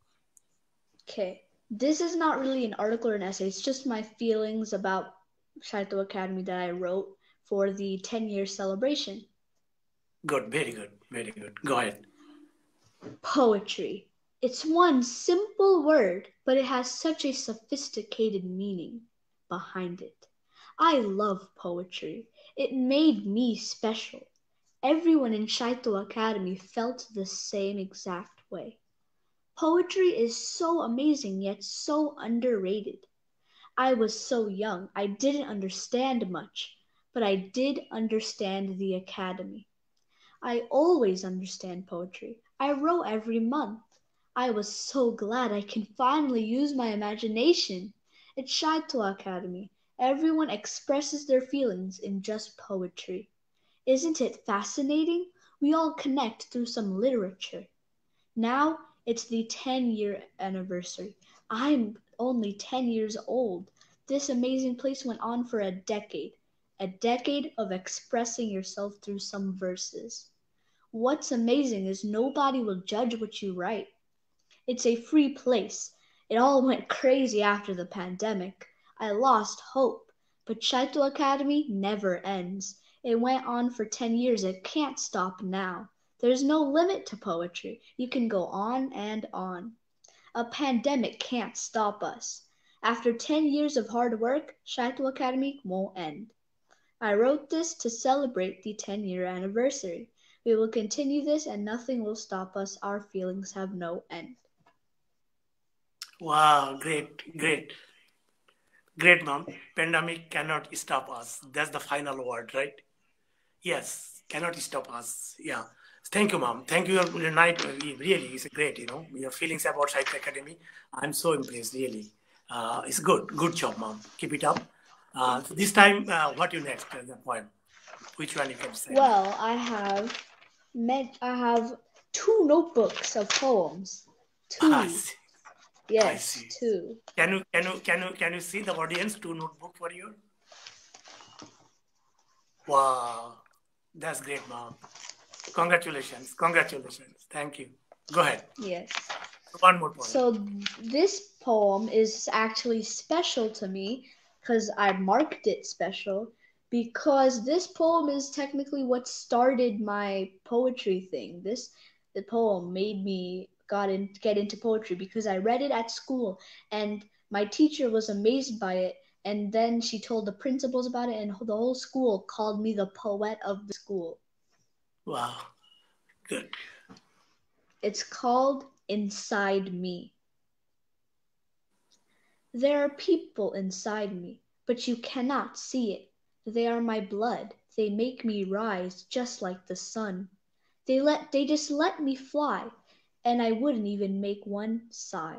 Okay. This is not really an article or an essay. It's just my feelings about Sahitya Academy that I wrote for the 10-year celebration. Good, very good, very good. Go ahead. Poetry. It's one simple word, but it has such a sophisticated meaning behind it. I love poetry. It made me special. Everyone in Sahitya Academy felt the same exact way. Poetry is so amazing yet so underrated. I was so young, I didn't understand much, but I did understand the Academy. I always understand poetry. I wrote every month. I was so glad I can finally use my imagination. At Sahitya Academy, everyone expresses their feelings in just poetry. Isn't it fascinating? We all connect through some literature. Now it's the 10-year anniversary. I'm only 10 years old. This amazing place went on for a decade of expressing yourself through some verses. What's amazing is nobody will judge what you write. It's a free place. It all went crazy after the pandemic. I lost hope. But Sahitya Academy never ends. It went on for 10 years. It can't stop now. There's no limit to poetry. You can go on and on. A pandemic can't stop us. After 10 years of hard work, Sahitya Academy won't end. I wrote this to celebrate the 10-year anniversary. We will continue this and nothing will stop us. Our feelings have no end. Wow, great, great. Great, mom. Pandemic cannot stop us. That's the final word, right? Yes, cannot stop us. Yeah. Thank you, mom. Thank you. Your night really is great. Your feelings about Sahitya Academy. I'm so impressed. Really, it's good. Good job, mom. Keep it up. This time, what you next? The poem. Which one you can say? Well, I have 2 notebooks of poems. 2. I see. I Yes, see. 2. Can you see the audience 2 notebook for you? Wow, that's great, mom. Congratulations. Thank you. Go ahead. Yes. One more poem. So this poem is actually special to me because I marked it special because this poem is technically what started my poetry thing. The poem made me get into poetry because I read it at school and my teacher was amazed by it, and then she told the principals about it and the whole school called me the poet of the school. Wow, good. It's called Inside Me. There are people inside me, but you cannot see it. They are my blood. They make me rise just like the sun. They just let me fly, and I wouldn't even make one sigh.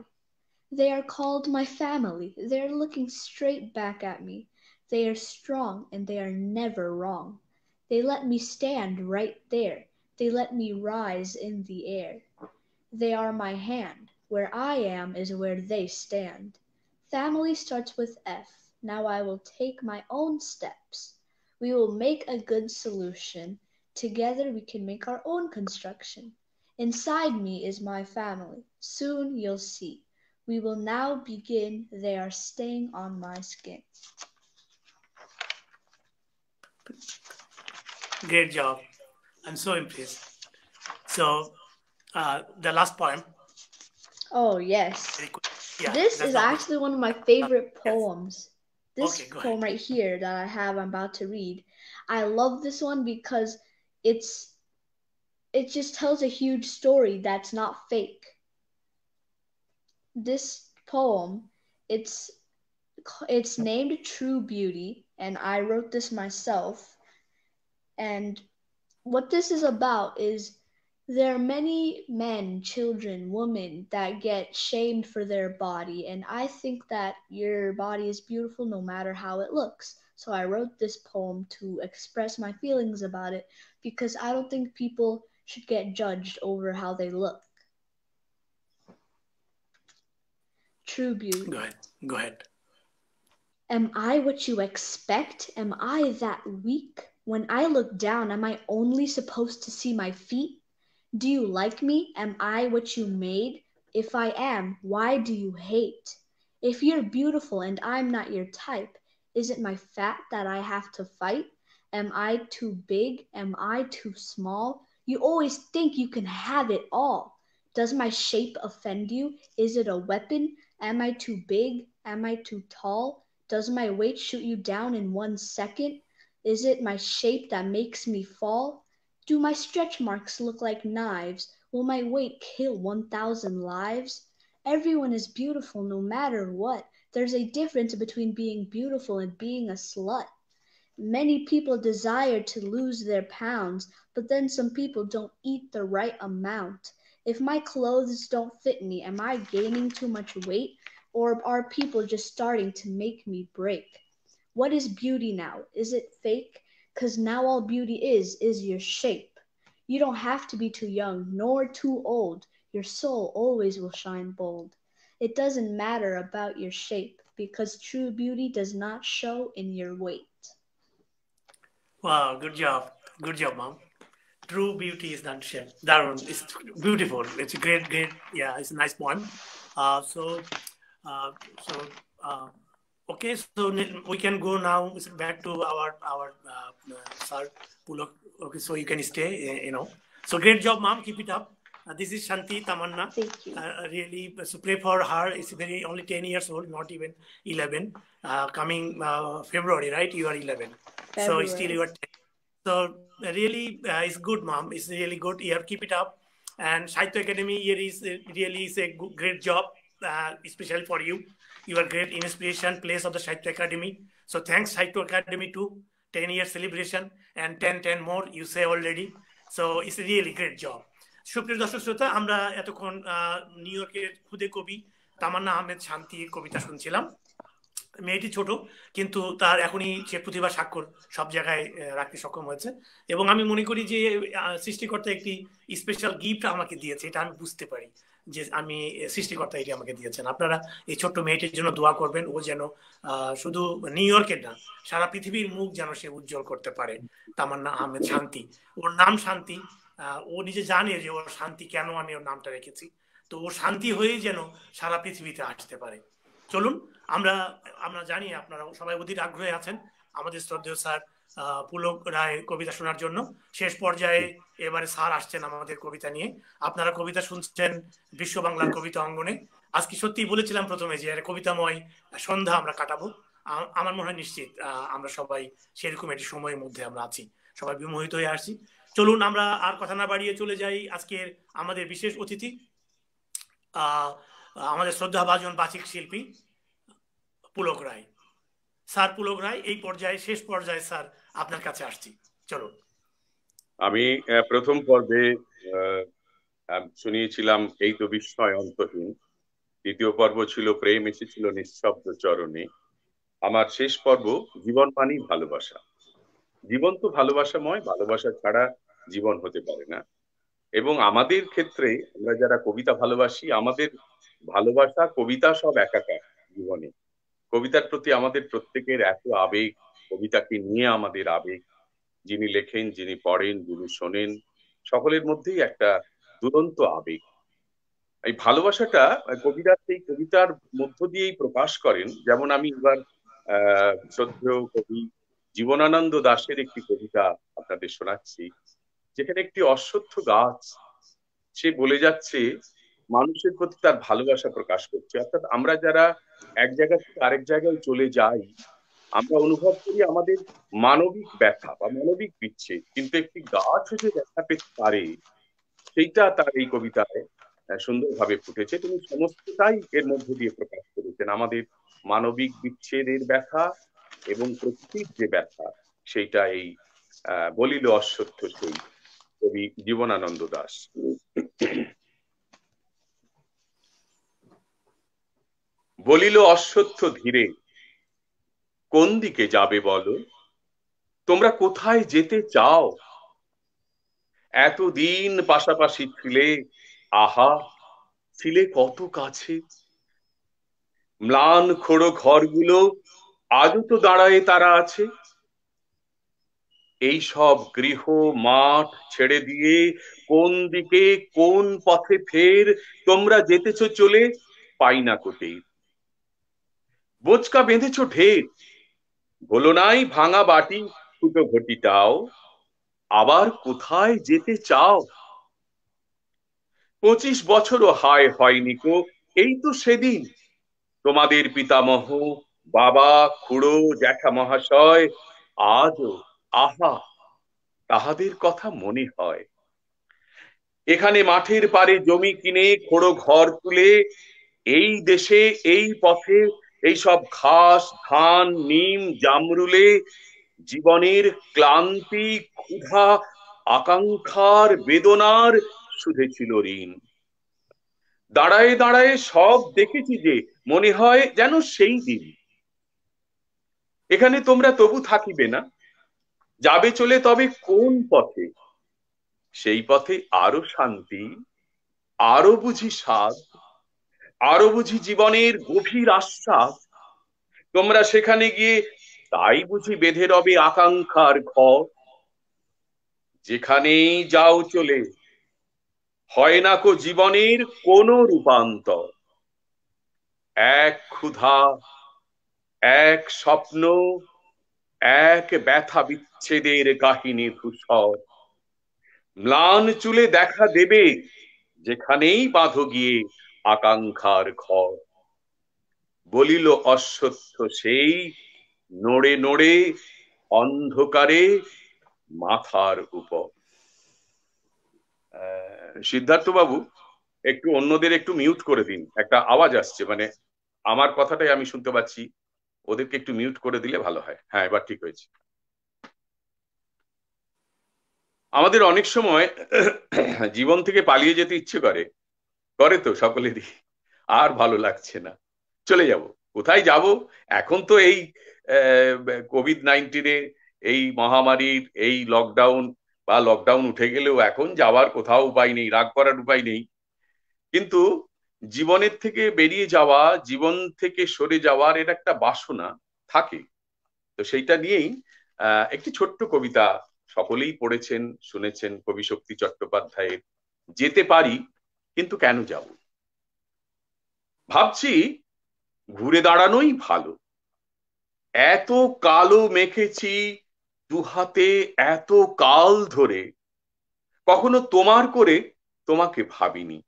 They are called my family. They are looking straight back at me. They are strong and they are never wrong. They let me stand right there. They let me rise in the air. They are my hand. Where I am is where they stand. Family starts with F. Now I will take my own steps. We will make a good solution. Together we can make our own construction. Inside me is my family. Soon you'll see. We will now begin. They are staying on my skin. Great job. I'm so impressed. So, the last poem. Oh, yes. Yeah, This that's is the actually one of my favorite Yes. poems. This Okay, go poem ahead. right here that I'm about to read. I love this one because it just tells a huge story that's not fake. This poem, it's named True Beauty, and I wrote this myself. And what this is about is there are many men, children, women that get shamed for their body, and I think that your body is beautiful no matter how it looks. So I wrote this poem to express my feelings about it because I don't think people should get judged over how they look. True Beauty. Go ahead. Am I what you expect? Am I that weak? When I look down, am I only supposed to see my feet? Do you like me? Am I what you made? If I am, why do you hate? If you're beautiful and I'm not your type, is it my fat that I have to fight? Am I too big? Am I too small? You always think you can have it all. Does my shape offend you? Is it a weapon? Am I too big? Am I too tall? Does my weight shoot you down in 1 second? Is it my shape that makes me fall? Do my stretch marks look like knives? Will my weight kill 1,000 lives? Everyone is beautiful no matter what. There's a difference between being beautiful and being a slut. Many people desire to lose their pounds, but then some people don't eat the right amount. If my clothes don't fit me, am I gaining too much weight? Or are people just starting to make me break? What is beauty now? Is it fake? 'Cause now all beauty is your shape. You don't have to be too young nor too old. Your soul always will shine bold. It doesn't matter about your shape because true beauty does not show in your weight. Wow, good job, mom. True beauty is not shape. Darwin, it's beautiful. It's a great, yeah, it's a nice poem. Uh, so, uh, so, uh, okay, so we can go now back to our sir Pulok. Okay, so you can stay. So great job, mom. Keep it up. This is Shanti Tamanna. Thank you. Really, so pray for her. It's very only 10 years old, not even 11. Coming February, right? You are 11. So still February. you are 10. So really, it's good, mom. It's really good. You have keep it up. And Sahitya Academy here is really is a great job, especially for you. You are great inspiration, place of the Sahitya Academy. So thanks Sahitya Academy too. 10-year celebration and 10 more you say already. So it's a really great job. সুপ্রিয় দর্শক শ্রোতা, আমরা এতক্ষণ new ইয়র্কের খুদে কবি তামান্না আহমেদ শান্তির কবিতা শুনছিলাম। মেয়েটি ছোট, কিন্তু তার এখনই সে প্রতিভা স্বাক্ষর সব জায়গায় রাখতে সক্ষম হয়েছে। এবং আমি মনে করি যে সৃষ্টিকর্তা একটি স্পেশাল গিফট আমাকে দিয়েছে, এটা আমি বুঝতে পারি যে আমি সৃষ্টিকর্তা এটি আমাকে দিয়েছেন। আপনারা এই ছোট্ট মেয়েটির জন্য দোয়া করবেন, ও যেন শুধু নিউ ইয়র্কের না, সারা পৃথিবীর মুখ যেন সে উজ্জ্বল করতে পারে। তামান্না আহমেদ শান্তি, ওর নাম শান্তি। ও নিজে জানে যে ওর শান্তি, কেন আমি ওর নামটা রেখেছি। তো ও শান্তি হয়েই যেন সারা পৃথিবীতে আসতে পারে। চলুন, আমরা জানি আপনারা সবাই অধীর আগ্রহে আছেন আমাদের শ্রদ্ধেয় স্যার পুলক রায় কবিতা শোনার জন্য। শেষ পর্যায়ে এবারে স্যার আসছেন আমাদের কবিতা নিয়ে। আপনারা কবিতা শুনছেন বিশ্ব বাংলার কবিতা অঙ্গনে। আজকে সত্যি বলেছিলাম প্রথমে যে কবিতাময় সন্ধ্যা আমরা কাটাবো। আমার মনে হয় নিশ্চিত আমরা সবাই সেরকম একটি সময়ের মধ্যে আমরা আছি, সবাই বিমোহিত হয়ে আসছি। চলুন আমরা আর কথা না বাড়িয়ে চলে যাই আজকের আমাদের বিশেষ অতিথি, আমাদের শ্রদ্ধাভাজন বাচিক শিল্পী পুলক রায়। স্যার পুলক রায়, এই পর্যায়ে শেষ পর্যায়ে স্যার আপনার কাছে আসছি, চলুন। আমি প্রথম পর্বে শুনিয়েছিলাম এই তো বিস্ময় অন্তহীন, দ্বিতীয় পর্ব ছিল প্রেম এসেছিল নিঃশব্দ চরণে, আমার শেষ পর্ব জীবন মানেই ভালোবাসা। জীবন তো ভালোবাসাময়, ভালোবাসা ছাড়া জীবন হতে পারে না। এবং আমাদের ক্ষেত্রে আমরা যারা কবিতা ভালোবাসি, আমাদের ভালোবাসা কবিতা সব একাকার জীবনে। কবিতার প্রতি আমাদের প্রত্যেকের এত আবেগ, কবিতাকে নিয়ে আমাদের আবেগ, যিনি লেখেন, যিনি পড়েন, যিনি শোনেন, সকলের মধ্যেই একটা দুরন্ত আবেগ। এই ভালোবাসাটা কবিরা সেই কবিতার মধ্য দিয়েই প্রকাশ করেন। যেমন আমি এবার শ্রদ্ধেয় কবি জীবনানন্দ দাশের একটি কবিতা আপনাদের শোনাচ্ছি, যেখানে একটি অশ্বত্থ গাছ সে বলে যাচ্ছে মানুষের প্রতি তার ভালোবাসা প্রকাশ করছে। অর্থাৎ আমরা যারা এক জায়গা থেকে আরেক জায়গায় চলে যাই, আমরা অনুভব করি আমাদের মানবিক ব্যথা বা মানবিক বিচ্ছেদ, কিন্তু একটি গাছ যে ব্যথা পেতে পারে সেইটা তার এই কবিতায় সুন্দরভাবে ফুটেছে। তিনি সমস্তটাই এর মধ্য দিয়ে প্রকাশ করেছেন, আমাদের মানবিক বিচ্ছেদের ব্যথা এবং প্রকৃতির যে ব্যথা, সেইটা এই বলিল অশ্বত্থ সেই কবি জীবনানন্দ দাশ। বলিল অশ্বত্থ ধীরে, কোন দিকে যাবে বলো, তোমরা কোথায় যেতে চাও? এতদিন পাশাপাশি ছিলে, আহা ছিলে কত কাছে। ম্লান খোড়ো ঘরগুলো আজও তো দাঁড়ায় তারা আছে। এই সব গৃহ মাঠ ছেড়ে দিয়ে কোন দিকে কোন পথে ফের তোমরা যেতেছ চলে পাই না কোটে। বোচকা বেঁধেছ ঢের, বলো নাই ভাঙা বাটি ফুটো ঘটিটাও, আবার কোথায় যেতে চাও? 25 বছরও হায় হয়নি কো, এই তো সেদিন তোমাদের পিতামহ বাবা খুড়ো জ্যাঠা মহাশয় আজও আহা তাহাদের কথা মনে হয়। এখানে মাঠের পারে জমি কিনে খোড়ো ঘর তুলে এই দেশে এই পথে এই সব ঘাস ধান নিম জামরুলে জীবনের ক্লান্তি ক্ষুধা আকাঙ্ক্ষার বেদনার শুধেছিল ঋণ। দাঁড়ায়ে দাঁড়ায়ে সব দেখেছি যে মনে হয় যেন সেই দিন। এখানে তোমরা তবু থাকিবে না, যাবে চলে তবে কোন পথে? সেই পথে আরো শান্তি, আরো বুঝি স্বাদ, আরো বুঝি জীবনের গভীর আশ্বাস। তোমরা সেখানে গিয়ে তাই বুঝি বেঁধে রবে আকাঙ্ক্ষার ঘর। যেখানেই যাও চলে হয় না কো জীবনের কোন রূপান্তর। এক ক্ষুধা, এক স্বপ্ন, এক ব্যথা বিচ্ছেদের কাহিনী ধূসর। ম্লান চুলে দেখা দেবে যেখানেই বাঁধো গিয়ে আকাঙ্ক্ষার ঘর। বলিল অশ্বত্থ সেই নড়ে নড়ে অন্ধকারে মাথার উপর। সিদ্ধার্থ বাবু, একটু অন্যদের একটু মিউট করে দিন, একটা আওয়াজ আসছে, মানে আমার কথাটাই আমি শুনতে পাচ্ছি, ওদেরকে একটু মিউট করে দিলে ভালো হয়। হ্যাঁ, এবার ঠিক হয়েছে। আমাদের অনেক সময় জীবন থেকে পালিয়ে যেতে ইচ্ছে করে, করে তো সকলেরই, আর ভালো লাগছে না, চলে যাব। কোথায় যাব? এখন তো এই কোভিড-19 এই মহামারীর এই লকডাউন বা লকডাউন উঠে গেলেও এখন যাওয়ার কোথাও উপায় নেই, রাগ করার উপায় নেই। কিন্তু জীবনের থেকে বেরিয়ে যাওয়া, জীবন থেকে সরে যাওয়ার এর একটা বাসনা থাকে। তো সেইটা নিয়েই একটি ছোট্ট কবিতা সকলেই পড়েছেন শুনেছেন, কবি শক্তি চট্টোপাধ্যায়ের যেতে পারি কিন্তু কেন যাব। ভাবছি ঘুরে দাঁড়ানোই ভালো। এত কালো মেখেছি দুহাতে এত কাল ধরে, কখনো তোমার করে তোমাকে ভাবিনি।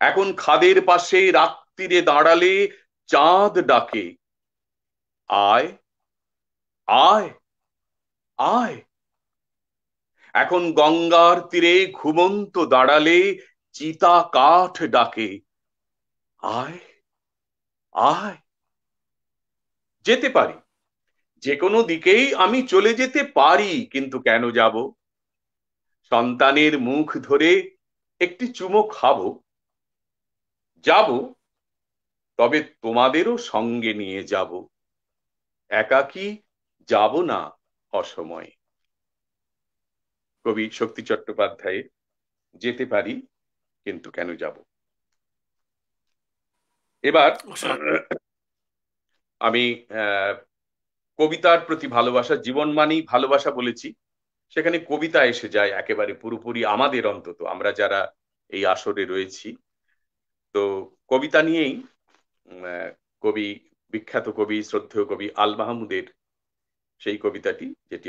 এখন খাদের পাশে রাত্রিরে দাঁড়ালে চাঁদ ডাকে, আয় আয় আয়। এখন গঙ্গার তীরে ঘুমন্ত দাঁড়ালে চিতা কাঠ ডাকে, আয় আয়। যেতে পারি, যে কোনো দিকেই আমি চলে যেতে পারি কিন্তু কেন যাব। সন্তানের মুখ ধরে একটি চুমো খাবো, যাব তবে তোমাদেরও সঙ্গে নিয়ে যাব, একাকী যাব না অসময়ে। কবি শক্তি চট্টোপাধ্যায়ের যেতে পারি কিন্তু কেন যাব। এবার আমি কবিতার প্রতি ভালোবাসা, জীবন মানেই ভালোবাসা বলেছি, সেখানে কবিতা এসে যায় একেবারে পুরোপুরি আমাদের, অন্তত আমরা যারা এই আসরে রয়েছি। তো কবিতা নিয়েই কবি, বিখ্যাত কবি শ্রদ্ধেয় কবি আল মাহমুদের সেই কবিতাটি, যেটি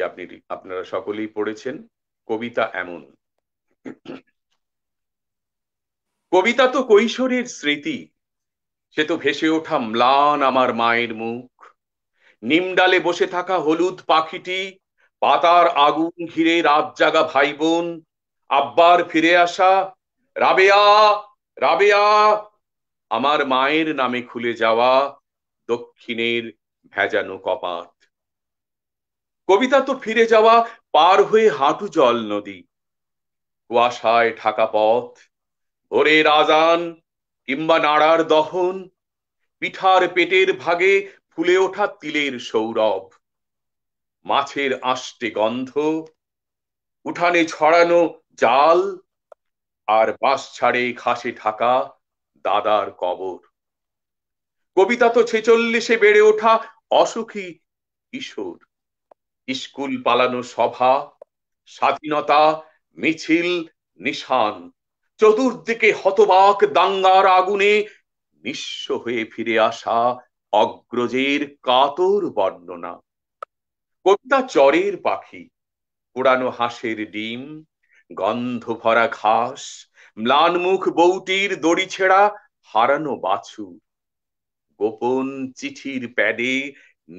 আপনারা সকলেই পড়েছেন, কবিতা এমন। কবিতা তো কৈশোরের স্মৃতি, সে তো ভেসে ওঠা ম্লান আমার মায়ের মুখ। নিমডালে বসে থাকা হলুদ পাখিটি, পাতার আগুন ঘিরে রাত জাগা ভাই বোন, আব্বার ফিরে আসা, রাবেয়া রাবেয়া, আমার মায়ের নামে খুলে যাওয়া দক্ষিণের ভেজানো কপাট। কবিতা তো ফিরে যাওয়া পার হয়ে হাঁটু জল নদী, কুয়াশায় ঢাকা পথ, ভোরের আজান কিংবা নাড়ার দহন, পিঠার পেটের ভাগে ফুলে ওঠা তিলের সৌরভ, মাছের আষ্টে গন্ধ, উঠানে ছড়ানো জাল, আর বাঁশ ছাড়ে ঘাসে ঢাকা দাদার কবর। কবিতা তো 46-এ বেড়ে ওঠা অসুখী কিশোর, স্কুল পালানো সভা, স্বাধীনতা মিছিল, নিশান, চতুর্দিকে হতবাক দাঙ্গার আগুনে নিঃস্ব হয়ে ফিরে আসা অগ্রজের কাতর বর্ণনা। কবিতা চরের পাখি, পোড়ানো হাঁসের ডিম, গন্ধ ভরা ঘাস, ম্লান মুখ বউটির দড়ি ছেঁড়া হারানো বাছুর, গোপন চিঠির প্যাডে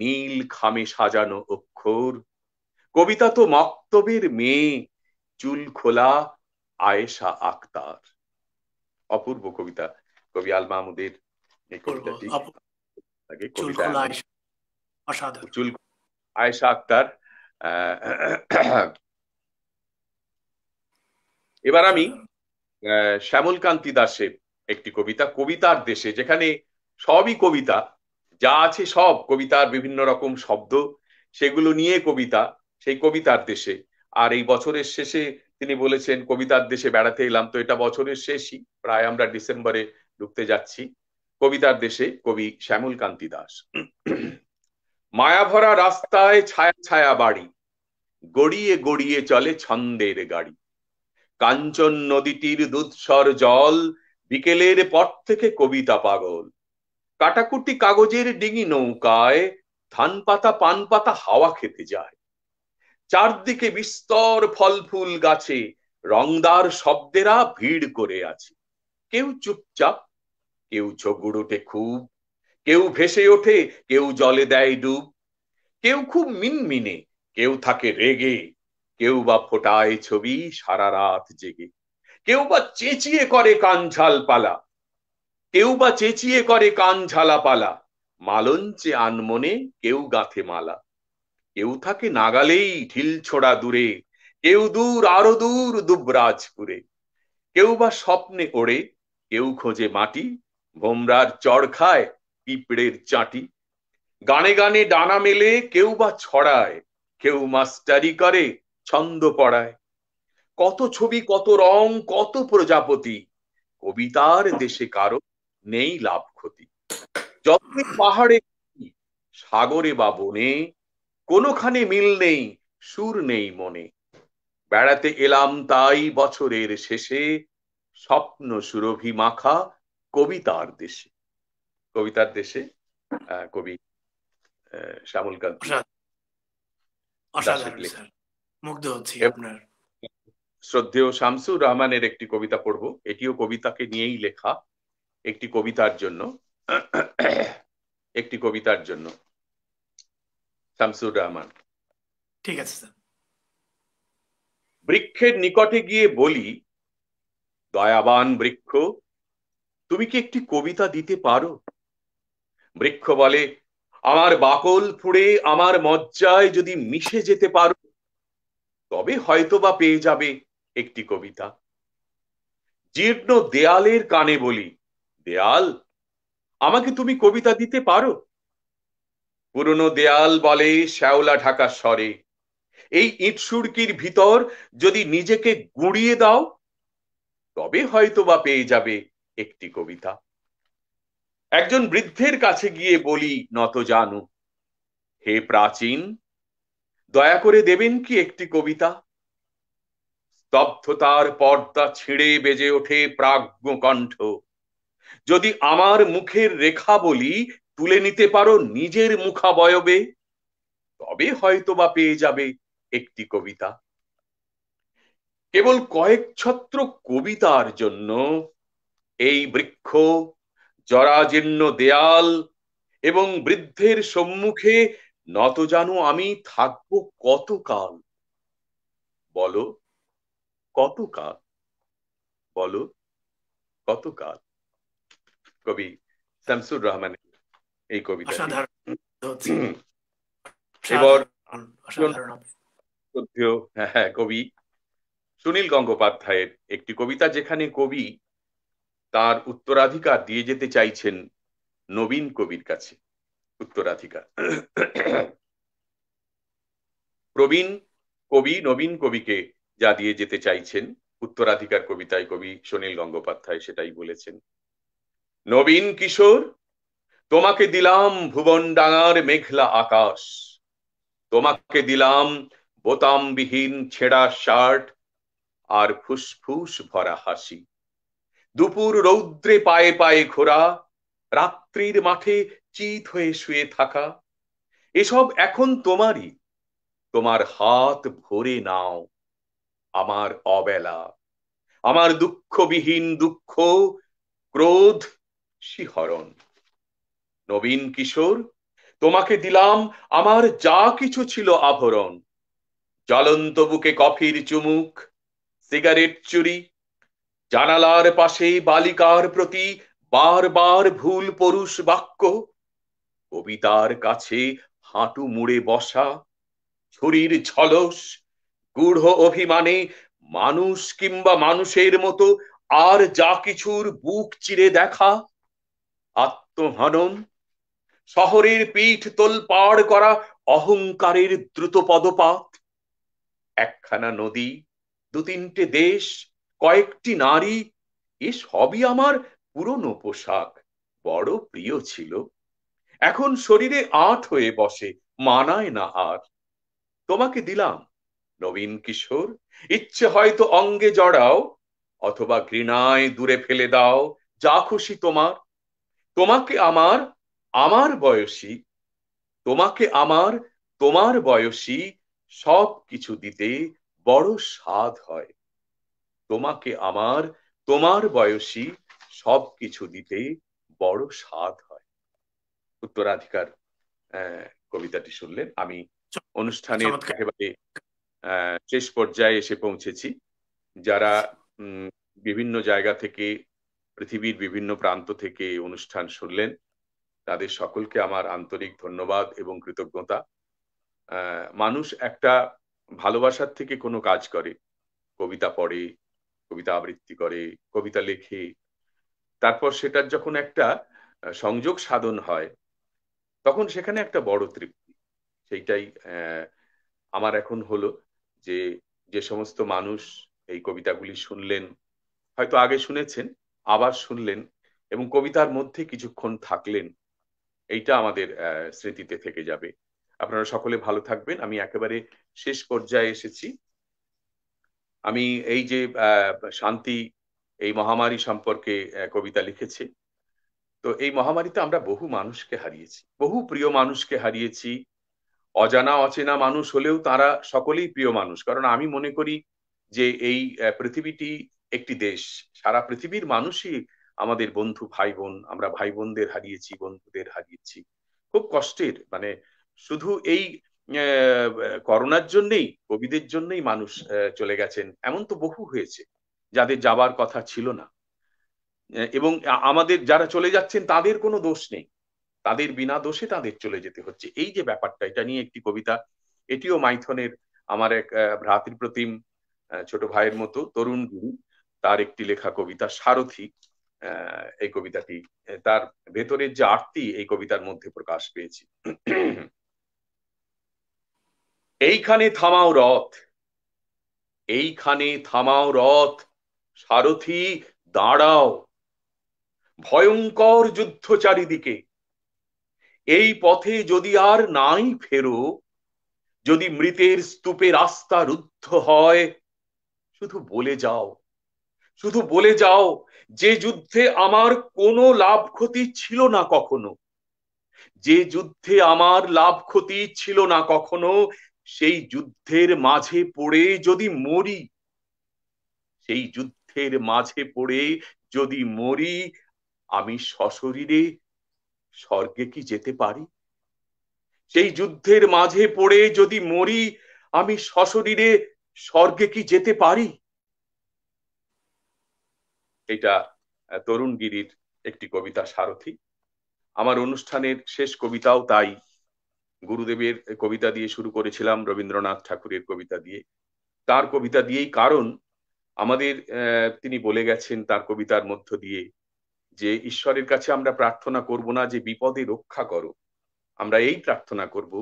নীল খামে সাজানো অক্ষর। কবিতা তো মক্তবের মেয়ে, চুল খোলা আয়েশা আক্তার। অপূর্ব কবিতা কবি আল মাহমুদের এই কবিতাটি। কবিতা অসাধারণ। আয়েশা আক্তার। এবার আমি শ্যামলকান্তি দাসের একটি কবিতা, কবিতার দেশে, যেখানে সবই কবিতা, যা আছে সব কবিতার বিভিন্ন রকম শব্দ, সেগুলো নিয়ে কবিতা, সেই কবিতার দেশে। আর এই বছরের শেষে তিনি বলেছেন কবিতার দেশে বেড়াতে এলাম, তো এটা বছরের শেষই, প্রায় আমরা ডিসেম্বরে ঢুকতে যাচ্ছি। কবিতার দেশে কবি শ্যামলকান্তি দাস। মায়াভরা রাস্তায় ছায়া ছায়া বাড়ি, গড়িয়ে গড়িয়ে চলে ছন্দের গাড়ি। কাঞ্চন নদীটির দুধসর জল, বিকেলের পর থেকে কবিতা পাগল। কাটাকুটি কাগজের ডিঙি নৌকায়, ধান পাতা পান পাতা হাওয়া খেতে যায়। চারদিকে বিস্তর ফল ফুল গাছে, রংদার শব্দেরা ভিড় করে আছে। কেউ চুপচাপ, কেউ ঝগড় ওঠে খুব, কেউ ভেসে ওঠে, কেউ জলে দেয় ডুব। কেউ খুব মিনমিনে, কেউ থাকে রেগে, কেউ বা ফোটায় ছবি সারা রাত জেগে। কেউ বা চেঁচিয়ে করে কান ঝাল পালা, কেউ বা চেঁচিয়ে করে কান ঝালা পালা। মালঞ্চে আনমনে কেউ গাঁথে মালা। কেউ থাকে নাগালেই ঢিল ছোড়া দূরে, কেউ দূর আরো দূর দুবরাজপুরে। কেউ বা স্বপ্নে ওড়ে, কেউ খোঁজে মাটি, ভোমরার চড় খায় পিঁপড়ের চাটি। গানে গানে ডানা মেলে কেউ বা ছড়ায়, কেউ মাস্টারি করে ছন্দ পড়ায়। কত ছবি, কত রং, কত প্রজাপতি, কবিতার দেশে কারো নেই লাভ ক্ষতি। যতই পাহাড়ে সাগরে বা বনে, কোনোখানে মিল নেই, সুর নেই মনে। বেড়াতে এলাম তাই বছরের শেষে, স্বপ্ন সুরভি মাখা কবিতার দেশে। কবিতার দেশে কবি শ্যামলকান্তি দাশের লেখা। মুগ্ধ হচ্ছি আপনার। শ্রদ্ধেয় শামসুর রহমানের একটি কবিতা পড়ব, এটিও কবিতাকে নিয়েই লেখা। একটি কবিতার জন্য, একটি কবিতার জন্য শামসুর রহমান। ঠিক আছে স্যার। বৃক্ষের নিকটে গিয়ে বলি, দয়াবান বৃক্ষ, তুমি কি একটি কবিতা দিতে পারো? বৃক্ষ বলে, আমার বাকল ফুঁড়ে আমার মজ্জায় যদি মিশে যেতে পারো, তবে হয়তো বা পেয়ে যাবে একটি কবিতা। জীর্ণ দেয়ালের কানে বলি, দেয়াল, আমাকে তুমি কবিতা দিতে পারো? পুরনো দেয়াল বলে শ্যাওলা ঢাকা স্বরে, এই ইট সুরকির ভিতর যদি নিজেকে গুঁড়িয়ে দাও, তবে হয়তো বা পেয়ে যাবে একটি কবিতা। একজন বৃদ্ধের কাছে গিয়ে বলি নত জানু, হে প্রাচীন, দয়া করে দেবেন কি একটি কবিতা? স্তব্ধতার পর্দা ছিঁড়ে বেজে ওঠে প্রাজ্ঞ কণ্ঠ, যদি আমার মুখের রেখা বলি তুলে নিতে পারো নিজের মুখাবয়বে, তবে হয়তো বা পেয়ে যাবে একটি কবিতা। কেবল কয়েক ছত্র কবিতার জন্য এই বৃক্ষ, জরাজীর্ণ দেয়াল এবং বৃদ্ধের সম্মুখে নত জানু আমি থাকবো কতকাল? বলো কতকাল, বলো কতকাল? কবি শামসুর রহমানের এই কবিতা। এবার কবি সুনীল গঙ্গোপাধ্যায়ের একটি কবিতা, যেখানে কবি তার উত্তরাধিকার দিয়ে যেতে চাইছেন নবীন কবির কাছে। উত্তরাধিকার, প্রবীণ কবি নবীন কবিকে যা দিয়ে যেতে চাইছেন উত্তরাধিকার কবিতায় কবি সুনীল গঙ্গোপাধ্যায় সেটাই বলেছেন। নবীন কিশোর, তোমাকে দিলাম ভুবন ডাঙার মেঘলা আকাশ, তোমাকে দিলাম বোতামবিহীন ছেঁড়া শার্ট আর ফুসফুস ভরা হাসি। দুপুর রৌদ্রে পায়ে পায়ে ঘোরা, রাত্রির মাঠে চিত হয়ে শুয়ে থাকা, এসব এখন তোমারই। তোমার হাত ভরে নাও আমার অবেলা, আমার দুঃখবিহীন দুঃখ, ক্রোধ, শিহরণ। নবীন কিশোর, তোমাকে দিলাম আমার যা কিছু ছিল আভরণ। জ্বলন্ত বুকে কফির চুমুক, সিগারেট চুরি, জানালার পাশে বালিকার প্রতি বারবার ভুল পরুষ বাক্য, কবিতার কাছে হাঁটু মুড়ে বসা, ছুরির ঝলস, গূঢ় অভিমানে মানুষ কিংবা মানুষের মতো আর যা কিছুর বুক চিরে দেখা, আত্মহনন, শহরের পিঠ তোলপাড় করা অহংকারের দ্রুত পদপাত, একখানা নদী, দু তিনটে দেশ, কয়েকটি নারী, এ সবই আমার পুরনো পোশাক, বড় প্রিয় ছিল। এখন শরীরে আঁট হয়ে বসে, মানায় না আর। তোমাকে দিলাম নবীন কিশোর, ইচ্ছে হয়তো অঙ্গে জড়াও, অথবা ঘৃণায় দূরে ফেলে দাও, যা খুশি তোমার। তোমাকে আমার, আমার বয়সী, তোমাকে আমার, তোমার বয়সী সব কিছু দিতে বড় স্বাদ হয়। তোমাকে আমার, তোমার বয়সী সব কিছু দিতে বড় স্বাদ হয়। উত্তরাধিকার কবিতাটি শুনলেন। আমি অনুষ্ঠানের চমৎকার। একেবারে শেষ পর্যায়ে এসে পৌঁছেছি। যারা বিভিন্ন জায়গা থেকে, পৃথিবীর বিভিন্ন প্রান্ত থেকে অনুষ্ঠান শুনলেন, তাদের সকলকে আমার আন্তরিক ধন্যবাদ এবং কৃতজ্ঞতা। মানুষ একটা ভালোবাসার থেকে কোনো কাজ করে, কবিতা পড়ে, কবিতা আবৃত্তি করে, কবিতা লেখে, তারপর সেটার যখন একটা সংযোগ সাধন হয়, তখন সেখানে একটা বড় তৃপ্তি। সেইটাই আমার এখন হলো যে, যে সমস্ত মানুষ এই কবিতাগুলি শুনলেন, হয়তো আগে শুনেছেন, আবার শুনলেন এবং কবিতার মধ্যে কিছুক্ষণ থাকলেন, এইটা আমাদের স্মৃতিতে থেকে যাবে। আপনারা সকলে ভালো থাকবেন। আমি একেবারে শেষ পর্যায়ে এসেছি। আমি এই যে শান্তি এই মহামারী সম্পর্কে কবিতা লিখেছি, তো এই মহামারীতে আমরা বহু মানুষকে হারিয়েছি, বহু প্রিয় মানুষকে হারিয়েছি। অজানা অচেনা মানুষ হলেও তারা সকলেই প্রিয় মানুষ, কারণ আমি মনে করি যে এই পৃথিবীটি একটি দেশ, সারা পৃথিবীর মানুষই আমাদের বন্ধু ভাই বোন। আমরা ভাই বোনদের হারিয়েছি, বন্ধুদের হারিয়েছি, খুব কষ্টের। মানে শুধু এই করোনার জন্যেই, কোভিডের জন্যই মানুষ চলে গেছেন এমন তো বহু হয়েছে যাদের যাবার কথা ছিল না। এবং আমাদের যারা চলে যাচ্ছেন তাদের কোনো দোষ নেই, তাদের বিনা দোষে তাদের চলে যেতে হচ্ছে। এই যে ব্যাপারটা, এটা নিয়ে একটি কবিতা, এটিও মাইথনের আমার এক ভ্রাতৃপ্রতিম ছোট ভাইয়ের মতো তরুণ গুরু, তার একটি লেখা কবিতা সারথি। এই কবিতাটি, তার ভেতরের যে আরতি এই কবিতার মধ্যে প্রকাশ পেয়েছি। এইখানে থামাও রথ, এইখানে থামাও রথ, সারথি দাঁড়াও, ভয়ঙ্কর যুদ্ধ চারিদিকে। এই পথে যদি আর নাই ফেরো, যদি মৃতের স্তূপে রাস্তা রুদ্ধ হয়, শুধু বলে যাও, শুধু বলে যাও, যে যুদ্ধে আমার কোনো লাভ ক্ষতি ছিল না কখনো, যে যুদ্ধে আমার লাভ ক্ষতি ছিল না কখনো, সেই যুদ্ধের মাঝে পড়ে যদি মরি, সেই যুদ্ধের মাঝে পড়ে যদি মরি, আমি সশরীরে স্বর্গে কি যেতে পারি? সেই যুদ্ধের মাঝে পড়ে যদি মরি, আমি সশরীরে স্বর্গে কি যেতে পারি? এটা তরুণ গিরির একটি কবিতা সারথি। আমার অনুষ্ঠানের শেষ কবিতাও তাই, গুরুদেবের কবিতা দিয়ে শুরু করেছিলাম, রবীন্দ্রনাথ ঠাকুরের কবিতা দিয়ে, তার কবিতা দিয়েই। কারণ আমাদের তিনি বলে গেছেন তার কবিতার মধ্য দিয়ে যে ঈশ্বরের কাছে আমরা প্রার্থনা করব না যে বিপদে রক্ষা করো, আমরা এই প্রার্থনা করব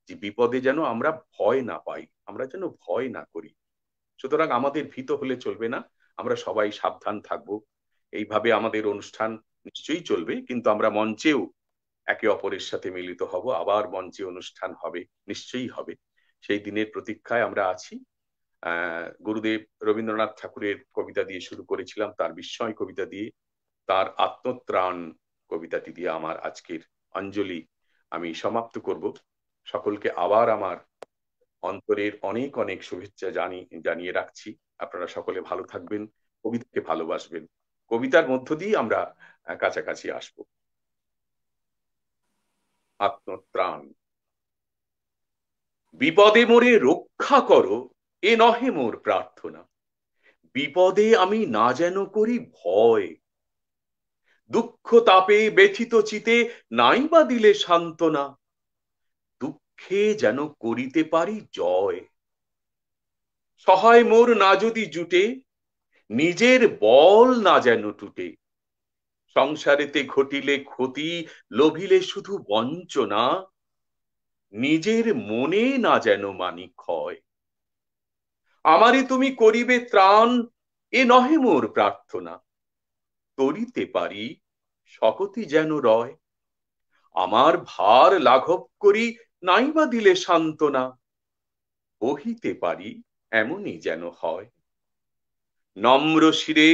যে বিপদে যেন আমরা ভয় না পাই, আমরা যেন ভয় না করি। সুতরাং আমাদের ভীত হলে চলবে না, আমরা সবাই সাবধান থাকব। এইভাবে আমাদের অনুষ্ঠান নিশ্চয়ই চলবে, কিন্তু আমরা মঞ্চেও একে অপরের সাথে মিলিত হব, আবার মঞ্চে অনুষ্ঠান হবে, নিশ্চয়ই হবে। সেই দিনের প্রতীক্ষায় আমরা আছি। গুরুদেব রবীন্দ্রনাথ ঠাকুরের কবিতা দিয়ে শুরু করেছিলাম, তার বিস্ময় কবিতা দিয়ে, তার আত্মত্রাণ কবিতাটি দিয়ে আমার আজকের অঞ্জলি আমি সমাপ্ত করব। সকলকে আবার আমার অন্তরের অনেক অনেক শুভেচ্ছা জানিয়ে রাখছি। আপনারা সকলে ভালো থাকবেন, কবিতাকে ভালোবাসবেন। কবিতার মধ্য দিয়ে আমরা কাছাকাছি আসব। আত্মত্রাণ। বিপদে মোরে রক্ষা করো, এ নহে মোর প্রার্থনা। বিপদে আমি না যেন করি ভয়। দুঃখ তাপে ব্যথিত চিতে নাই বা দিলে সান্ত্বনা। দুঃখে যেন করিতে পারি জয়। সহায় মোর না যদি জুটে, নিজের বল না যেন টুটে। সংসারেতে ঘটিলে ক্ষতি, লোভিলে শুধু বঞ্চনা। নিজের মনে না যেন মানি ক্ষয়। আমারে তুমি করিবে ত্রাণ, এ নহে মোর প্রার্থনা। তরিতে পারি শকতি যেন রয়। আমার ভার লাঘব করি নাই বা দিলে সান্ত্বনা। বহিতে পারি এমনই যেন হয়। নম্র শিরে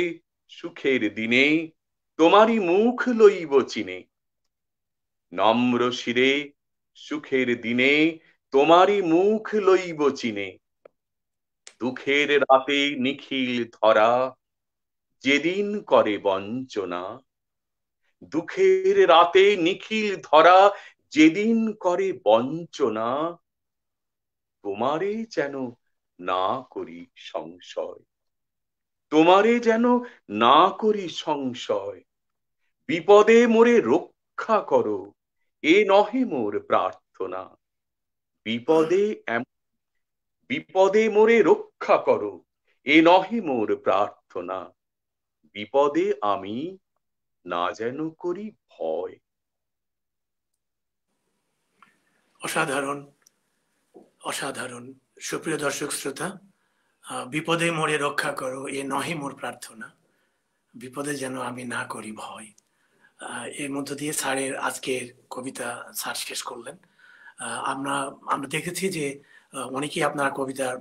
সুখের দিনে তোমারই মুখ লইব চিনে। নম্র শিরে সুখের দিনে তোমারই মুখ লইব চিনে। দুঃখের রাতে নিখিল ধরা যেদিন করে বঞ্চনা। দুঃখের রাতে নিখিল ধরা যেদিন করে বঞ্চনা। তোমারে যেন না করি সংশয়। তোমারে যেন না করি সংশয়। বিপদে মোরে রক্ষা করো, এ নহে মোর প্রার্থনা। বিপদে বিপদে মোরে রক্ষা করো, এ নহে মোর প্রার্থনা। বিপদে আমি না যেন করি ভয়। অসাধারণ, অসাধারণ। সুপ্রিয় দর্শক শ্রোতা, বিপদে মোরে রক্ষা করো, এ নহে মোর প্রার্থনা। বিপদে যেন আমি না করি ভয়। এর মধ্য দিয়ে স্যারের আজকের কবিতা স্যার শেষ করলেন। আমরা আমরা দেখেছি যে অনেকেই আপনার কবিতার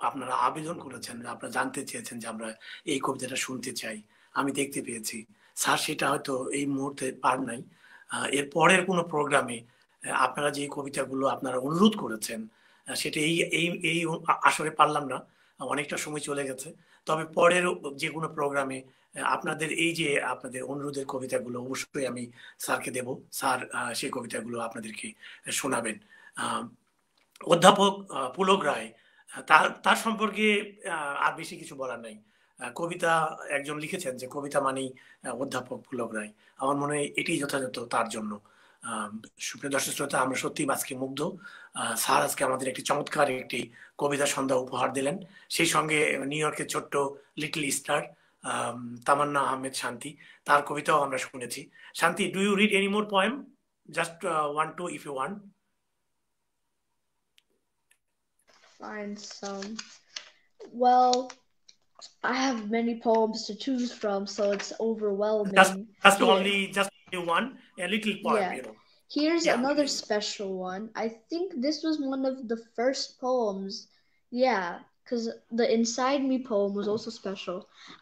আপনারা আবেদন করেছেন, আপনারা জানতে চেয়েছেন যে আমরা এই কবিতাটা শুনতে চাই, আমি দেখতে পেয়েছি। স্যার সেটা হয়তো এই মুহূর্তে পার নাই। এর পরের কোনো প্রোগ্রামে আপনারা যে কবিতাগুলো আপনারা অনুরোধ করেছেন সেটা এই এই এই আসরে পারলাম না, অনেকটা সময় চলে গেছে। তবে পরের যে কোনো প্রোগ্রামে আপনাদের এই যে আপনাদের অনুরোধের কবিতাগুলো অবশ্যই আমি স্যারকে দেব। স্যার সেই কবিতাগুলো আপনাদেরকে শোনাবেন। অধ্যাপক পুলক রায়, তার তার সম্পর্কে আর বেশি কিছু বলার নাই। কবিতা একজন লিখেছেন যে কবিতা মানেই অধ্যাপক পুলক রায়। আমার মনে হয় এটি যথাযথ তার জন্য। সুপ্রিয় দর্শক শ্রোতা, আমরা সত্যি আজকে মুগ্ধ। স্যার আজকে আমাদের একটি চমৎকার একটি কবিতা সন্ধ্যা উপহার দিলেন। সেই সঙ্গে নিউ ইয়র্কের ছোট্ট লিটল স্টার তামান্না আহমেদ শান্তি, তার কবিতাও আমরা শুনেছি। Shanti, do you read any more poem? Just one two if you want. Find some. Well, I have many poems to choose from, so it's overwhelming. Just Here. only one, a little poem, Yeah. you know. Here's Yeah, another please. special one. I think this was one of the first poems. Yeah, because the Inside Me poem was also special.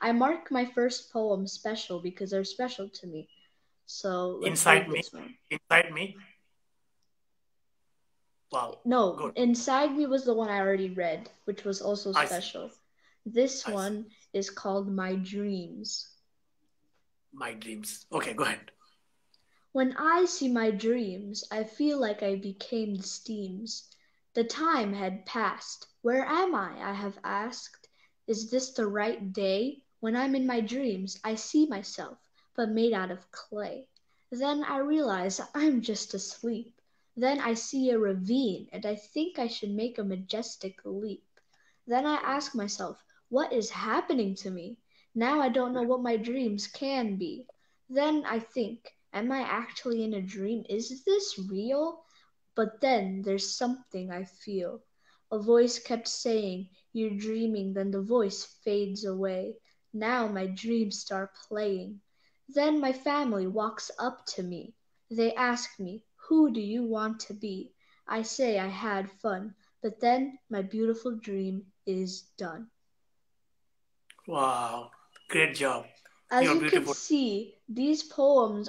I mark my first poem special because they're special to me. So let's Inside read Me. this one. Inside Me. Wow. No, Good. Inside Me was the one I already read, which was also I see. special. This I one is called My Dreams. My Dreams. Okay, go ahead. When I see my dreams, I feel like I became the steams. The time had passed. Where am I have asked. Is this the right day? When I'm in my dreams, I see myself, but made out of clay. Then I realize I'm just asleep. Then I see a ravine, and I think I should make a majestic leap. Then I ask myself, what is happening to me? Now I don't know what my dreams can be. Then I think, am I actually in a dream? Is this real? But then there's something I feel. A voice kept saying, you're dreaming, then the voice fades away. Now my dreams start playing. Then my family walks up to me. They ask me, "Who do you want to be?" I say I had fun, but then my beautiful dream is done. Wow, great job. As You're you can beautiful. see, these poems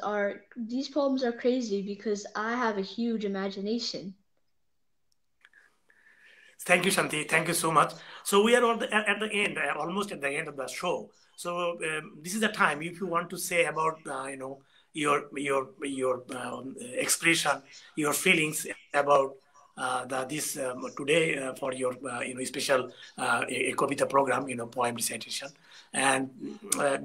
are crazy because I have a huge imagination. Thank you, Shanti. Thank you so much. So we are at the end, almost at the end of the show. So this is the time if you want to say about your expression, your feelings about this today for your special a Kavita program, poem recitation, and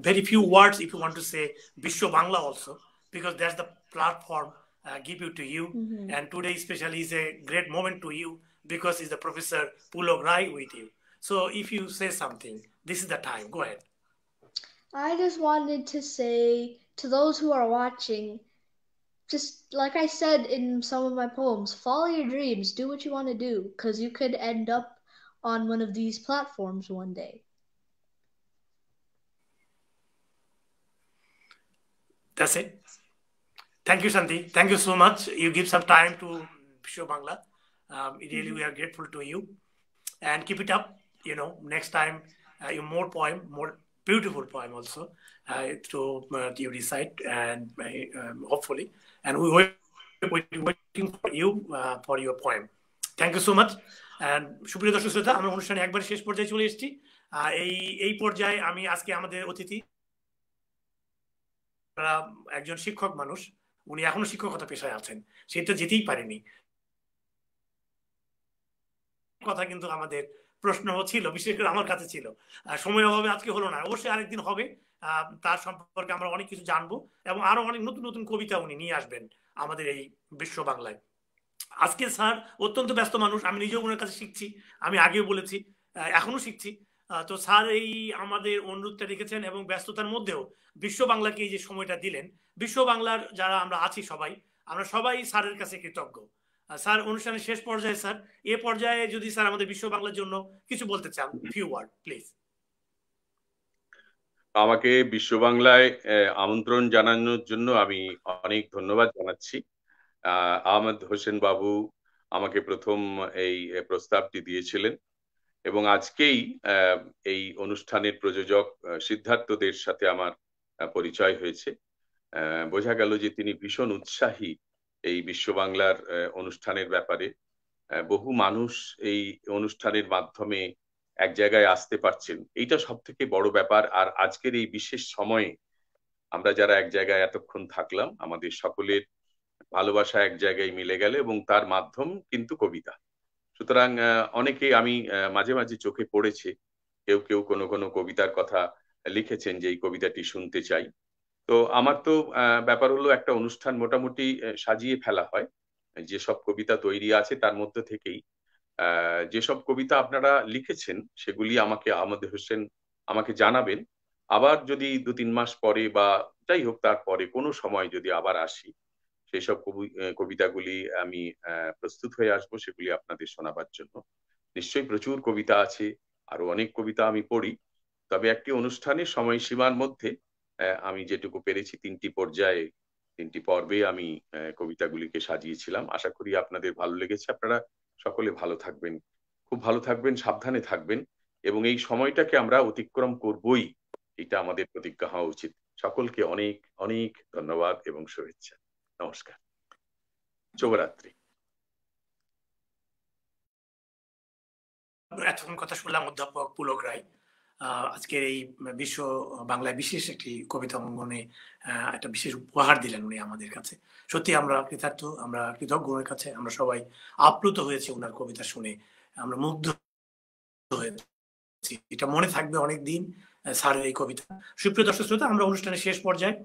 very few words if you want to say Vishwa Bangla also, because that's the platform give you to you. Mhm. And today especially is a great moment to you because it's the Professor Pulog Rai with you. So if you say something, this is the time. Go ahead. I just wanted to say to those who are watching, just like I said in some of my poems, follow your dreams, do what you want to do, because you could end up on one of these platforms one day. That's it. Thank you, Shanti. Thank you so much. You give some time to Show Bangla. Really, we are grateful to you. And keep it up. Next time, more poem, more beautiful poem also to you recite, and hopefully. And we waiting for you for your poem. Thank you so much. সুপ্রিয় দর্শক শ্রোতা, আমরা অনুষ্ঠানে একবার শেষ পর্যায়ে চলে এসেছি। এই পর্যায়ে আমি আজকে আমাদের অতিথি একজন শিক্ষক মানুষ, উনি এখনো শিক্ষকতা পেশায় আছেন, সে তো যেতেই পারেনি। কথা কিন্তু আমাদের প্রশ্ন ছিল, বিশেষ করে আমার কাছে ছিল, সময়ের অভাবে আজকে হলো না, অবশ্যই আরেকদিন হবে। তার সম্পর্কে আমরা অনেক কিছু জানবো এবং আরো অনেক নতুন নতুন কবিতা উনি নিয়ে আসবেন আমাদের এই বিশ্ব বাংলায়। আজকে স্যার অত্যন্ত ব্যস্ত মানুষ, আমি নিজেও ওনার কাছে শিখছি, আমি আগেও বলেছি, এখনো শিখছি। তো স্যার এই আমাদের অনুরোধটা রেখেছেন এবং ব্যস্ততার মধ্যেও বিশ্ব বাংলাকে এই যে সময়টা দিলেন, বিশ্ব বাংলার যারা আমরা আছি আমরা সবাই স্যারের কাছে কৃতজ্ঞ। স্যার, অনুষ্ঠানের শেষ পর্যায়ে স্যার, এ পর্যায়ে যদি স্যার আমাদের বিশ্ব বাংলার জন্য কিছু বলতে চান, ফিউ ওয়ার্ড প্লিজ। আমাকে বিশ্ব বাংলায় আমন্ত্রণ জানানোর জন্য আমি অনেক ধন্যবাদ জানাচ্ছি। আহমদ হোসেন বাবু আমাকে প্রথম এই প্রস্তাবটি দিয়েছিলেন এবং আজকেই এই অনুষ্ঠানের প্রযোজক সিদ্ধার্থদের সাথে আমার পরিচয় হয়েছে। বোঝা গেল যে তিনি ভীষণ উৎসাহী এই বিশ্ব বাংলার অনুষ্ঠানের ব্যাপারে। বহু মানুষ এই অনুষ্ঠানের মাধ্যমে এক জায়গায় আসতে পারছেন, এইটা সব থেকে বড় ব্যাপার। আর আজকের এই বিশেষ সময়ে আমরা যারা এক জায়গায় এতক্ষণ থাকলাম, আমাদের সকলের ভালোবাসা এক জায়গায় মিলে গেল এবং তার মাধ্যম কিন্তু কবিতা। সুতরাং অনেকেই আমি মাঝে মাঝে চোখে পড়েছে, কেউ কেউ কোনো কোনো কবিতার কথা লিখেছেন যে এই কবিতাটি শুনতে চাই। তো আমার তো ব্যাপার হলো একটা অনুষ্ঠান মোটামুটি সাজিয়ে ফেলা হয়, যেসব কবিতা তৈরি আছে তার মধ্যে থেকেই যেসব কবিতা আপনারা লিখেছেন সেগুলি আহমদ হোসেন আমাকে জানাবেন। আবার যদি 2-3 মাস পরে বা যাই হোক তারপরে কোনো সময় যদি আবার আসি, সেসব কবিতাগুলি আমি প্রস্তুত হয়ে আসবো সেগুলি আপনাদের শোনাবার জন্য। নিশ্চয়ই প্রচুর কবিতা আছে, আরো অনেক কবিতা আমি পড়ি, তবে একটি অনুষ্ঠানের সময়সীমার মধ্যে আমি যেটুকু পেরেছি 3টি পর্যায়ে 3টি পর্বে আমি কবিতাগুলিকে সাজিয়েছিলাম। আশা করি আপনাদের ভালো লেগেছে। আপনারা সকলে ভালো থাকবেন, খুব ভালো থাকবেন, সাবধানে থাকবেন এবং এই সময়টাকে আমরা অতিক্রম করবই, এটা আমাদের প্রতিজ্ঞা হওয়া উচিত। সকলকে অনেক অনেক ধন্যবাদ এবং শুভেচ্ছা। নমস্কার, শুভরাত্রি। এতক্ষণ কথা শুনলাম অধ্যাপক পুলক রায়। আজকের এই বিশ্ব বাংলায় বিশেষ একটি কবিতা অঙ্গনে একটা বিশেষ উপহার দিলেন উনি আমাদের কাছে। সত্যি আমরা কৃতার্থ, আমরা কৃতজ্ঞ ওনার কাছে। আমরা সবাই আপ্লুত হয়েছি ওনার কবিতা শুনে, আমরা মুগ্ধ হয়েছি। এটা মনে থাকবে অনেক দিন স্যারের এই কবিতা। সুপ্রিয় দর্শক শ্রোতা, আমরা অনুষ্ঠানের শেষ পর্যায়ে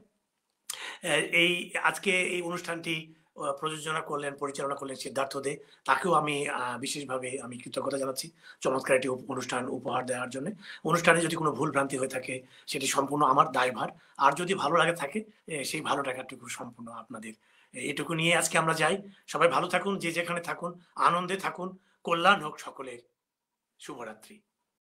আজকে এই অনুষ্ঠানটি প্রযোজনা করলেন, পরিচালনা করলেন সিদ্ধার্থ দে, তাকেও আমি বিশেষভাবে আমি কৃতজ্ঞতা জানাচ্ছি চমৎকার একটি অনুষ্ঠান উপহার দেওয়ার জন্য। অনুষ্ঠানে যদি কোনো ভুল ভ্রান্তি হয়ে থাকে সেটি সম্পূর্ণ আমার দায়ভার, আর যদি ভালো লাগে থাকে সেই ভালো টাকাটুকু সম্পূর্ণ আপনাদের। এটুকু নিয়ে আজকে আমরা যাই। সবাই ভালো থাকুন, যে যেখানে থাকুন, আনন্দে থাকুন, কল্যাণ হোক সকলের। শুভরাত্রি।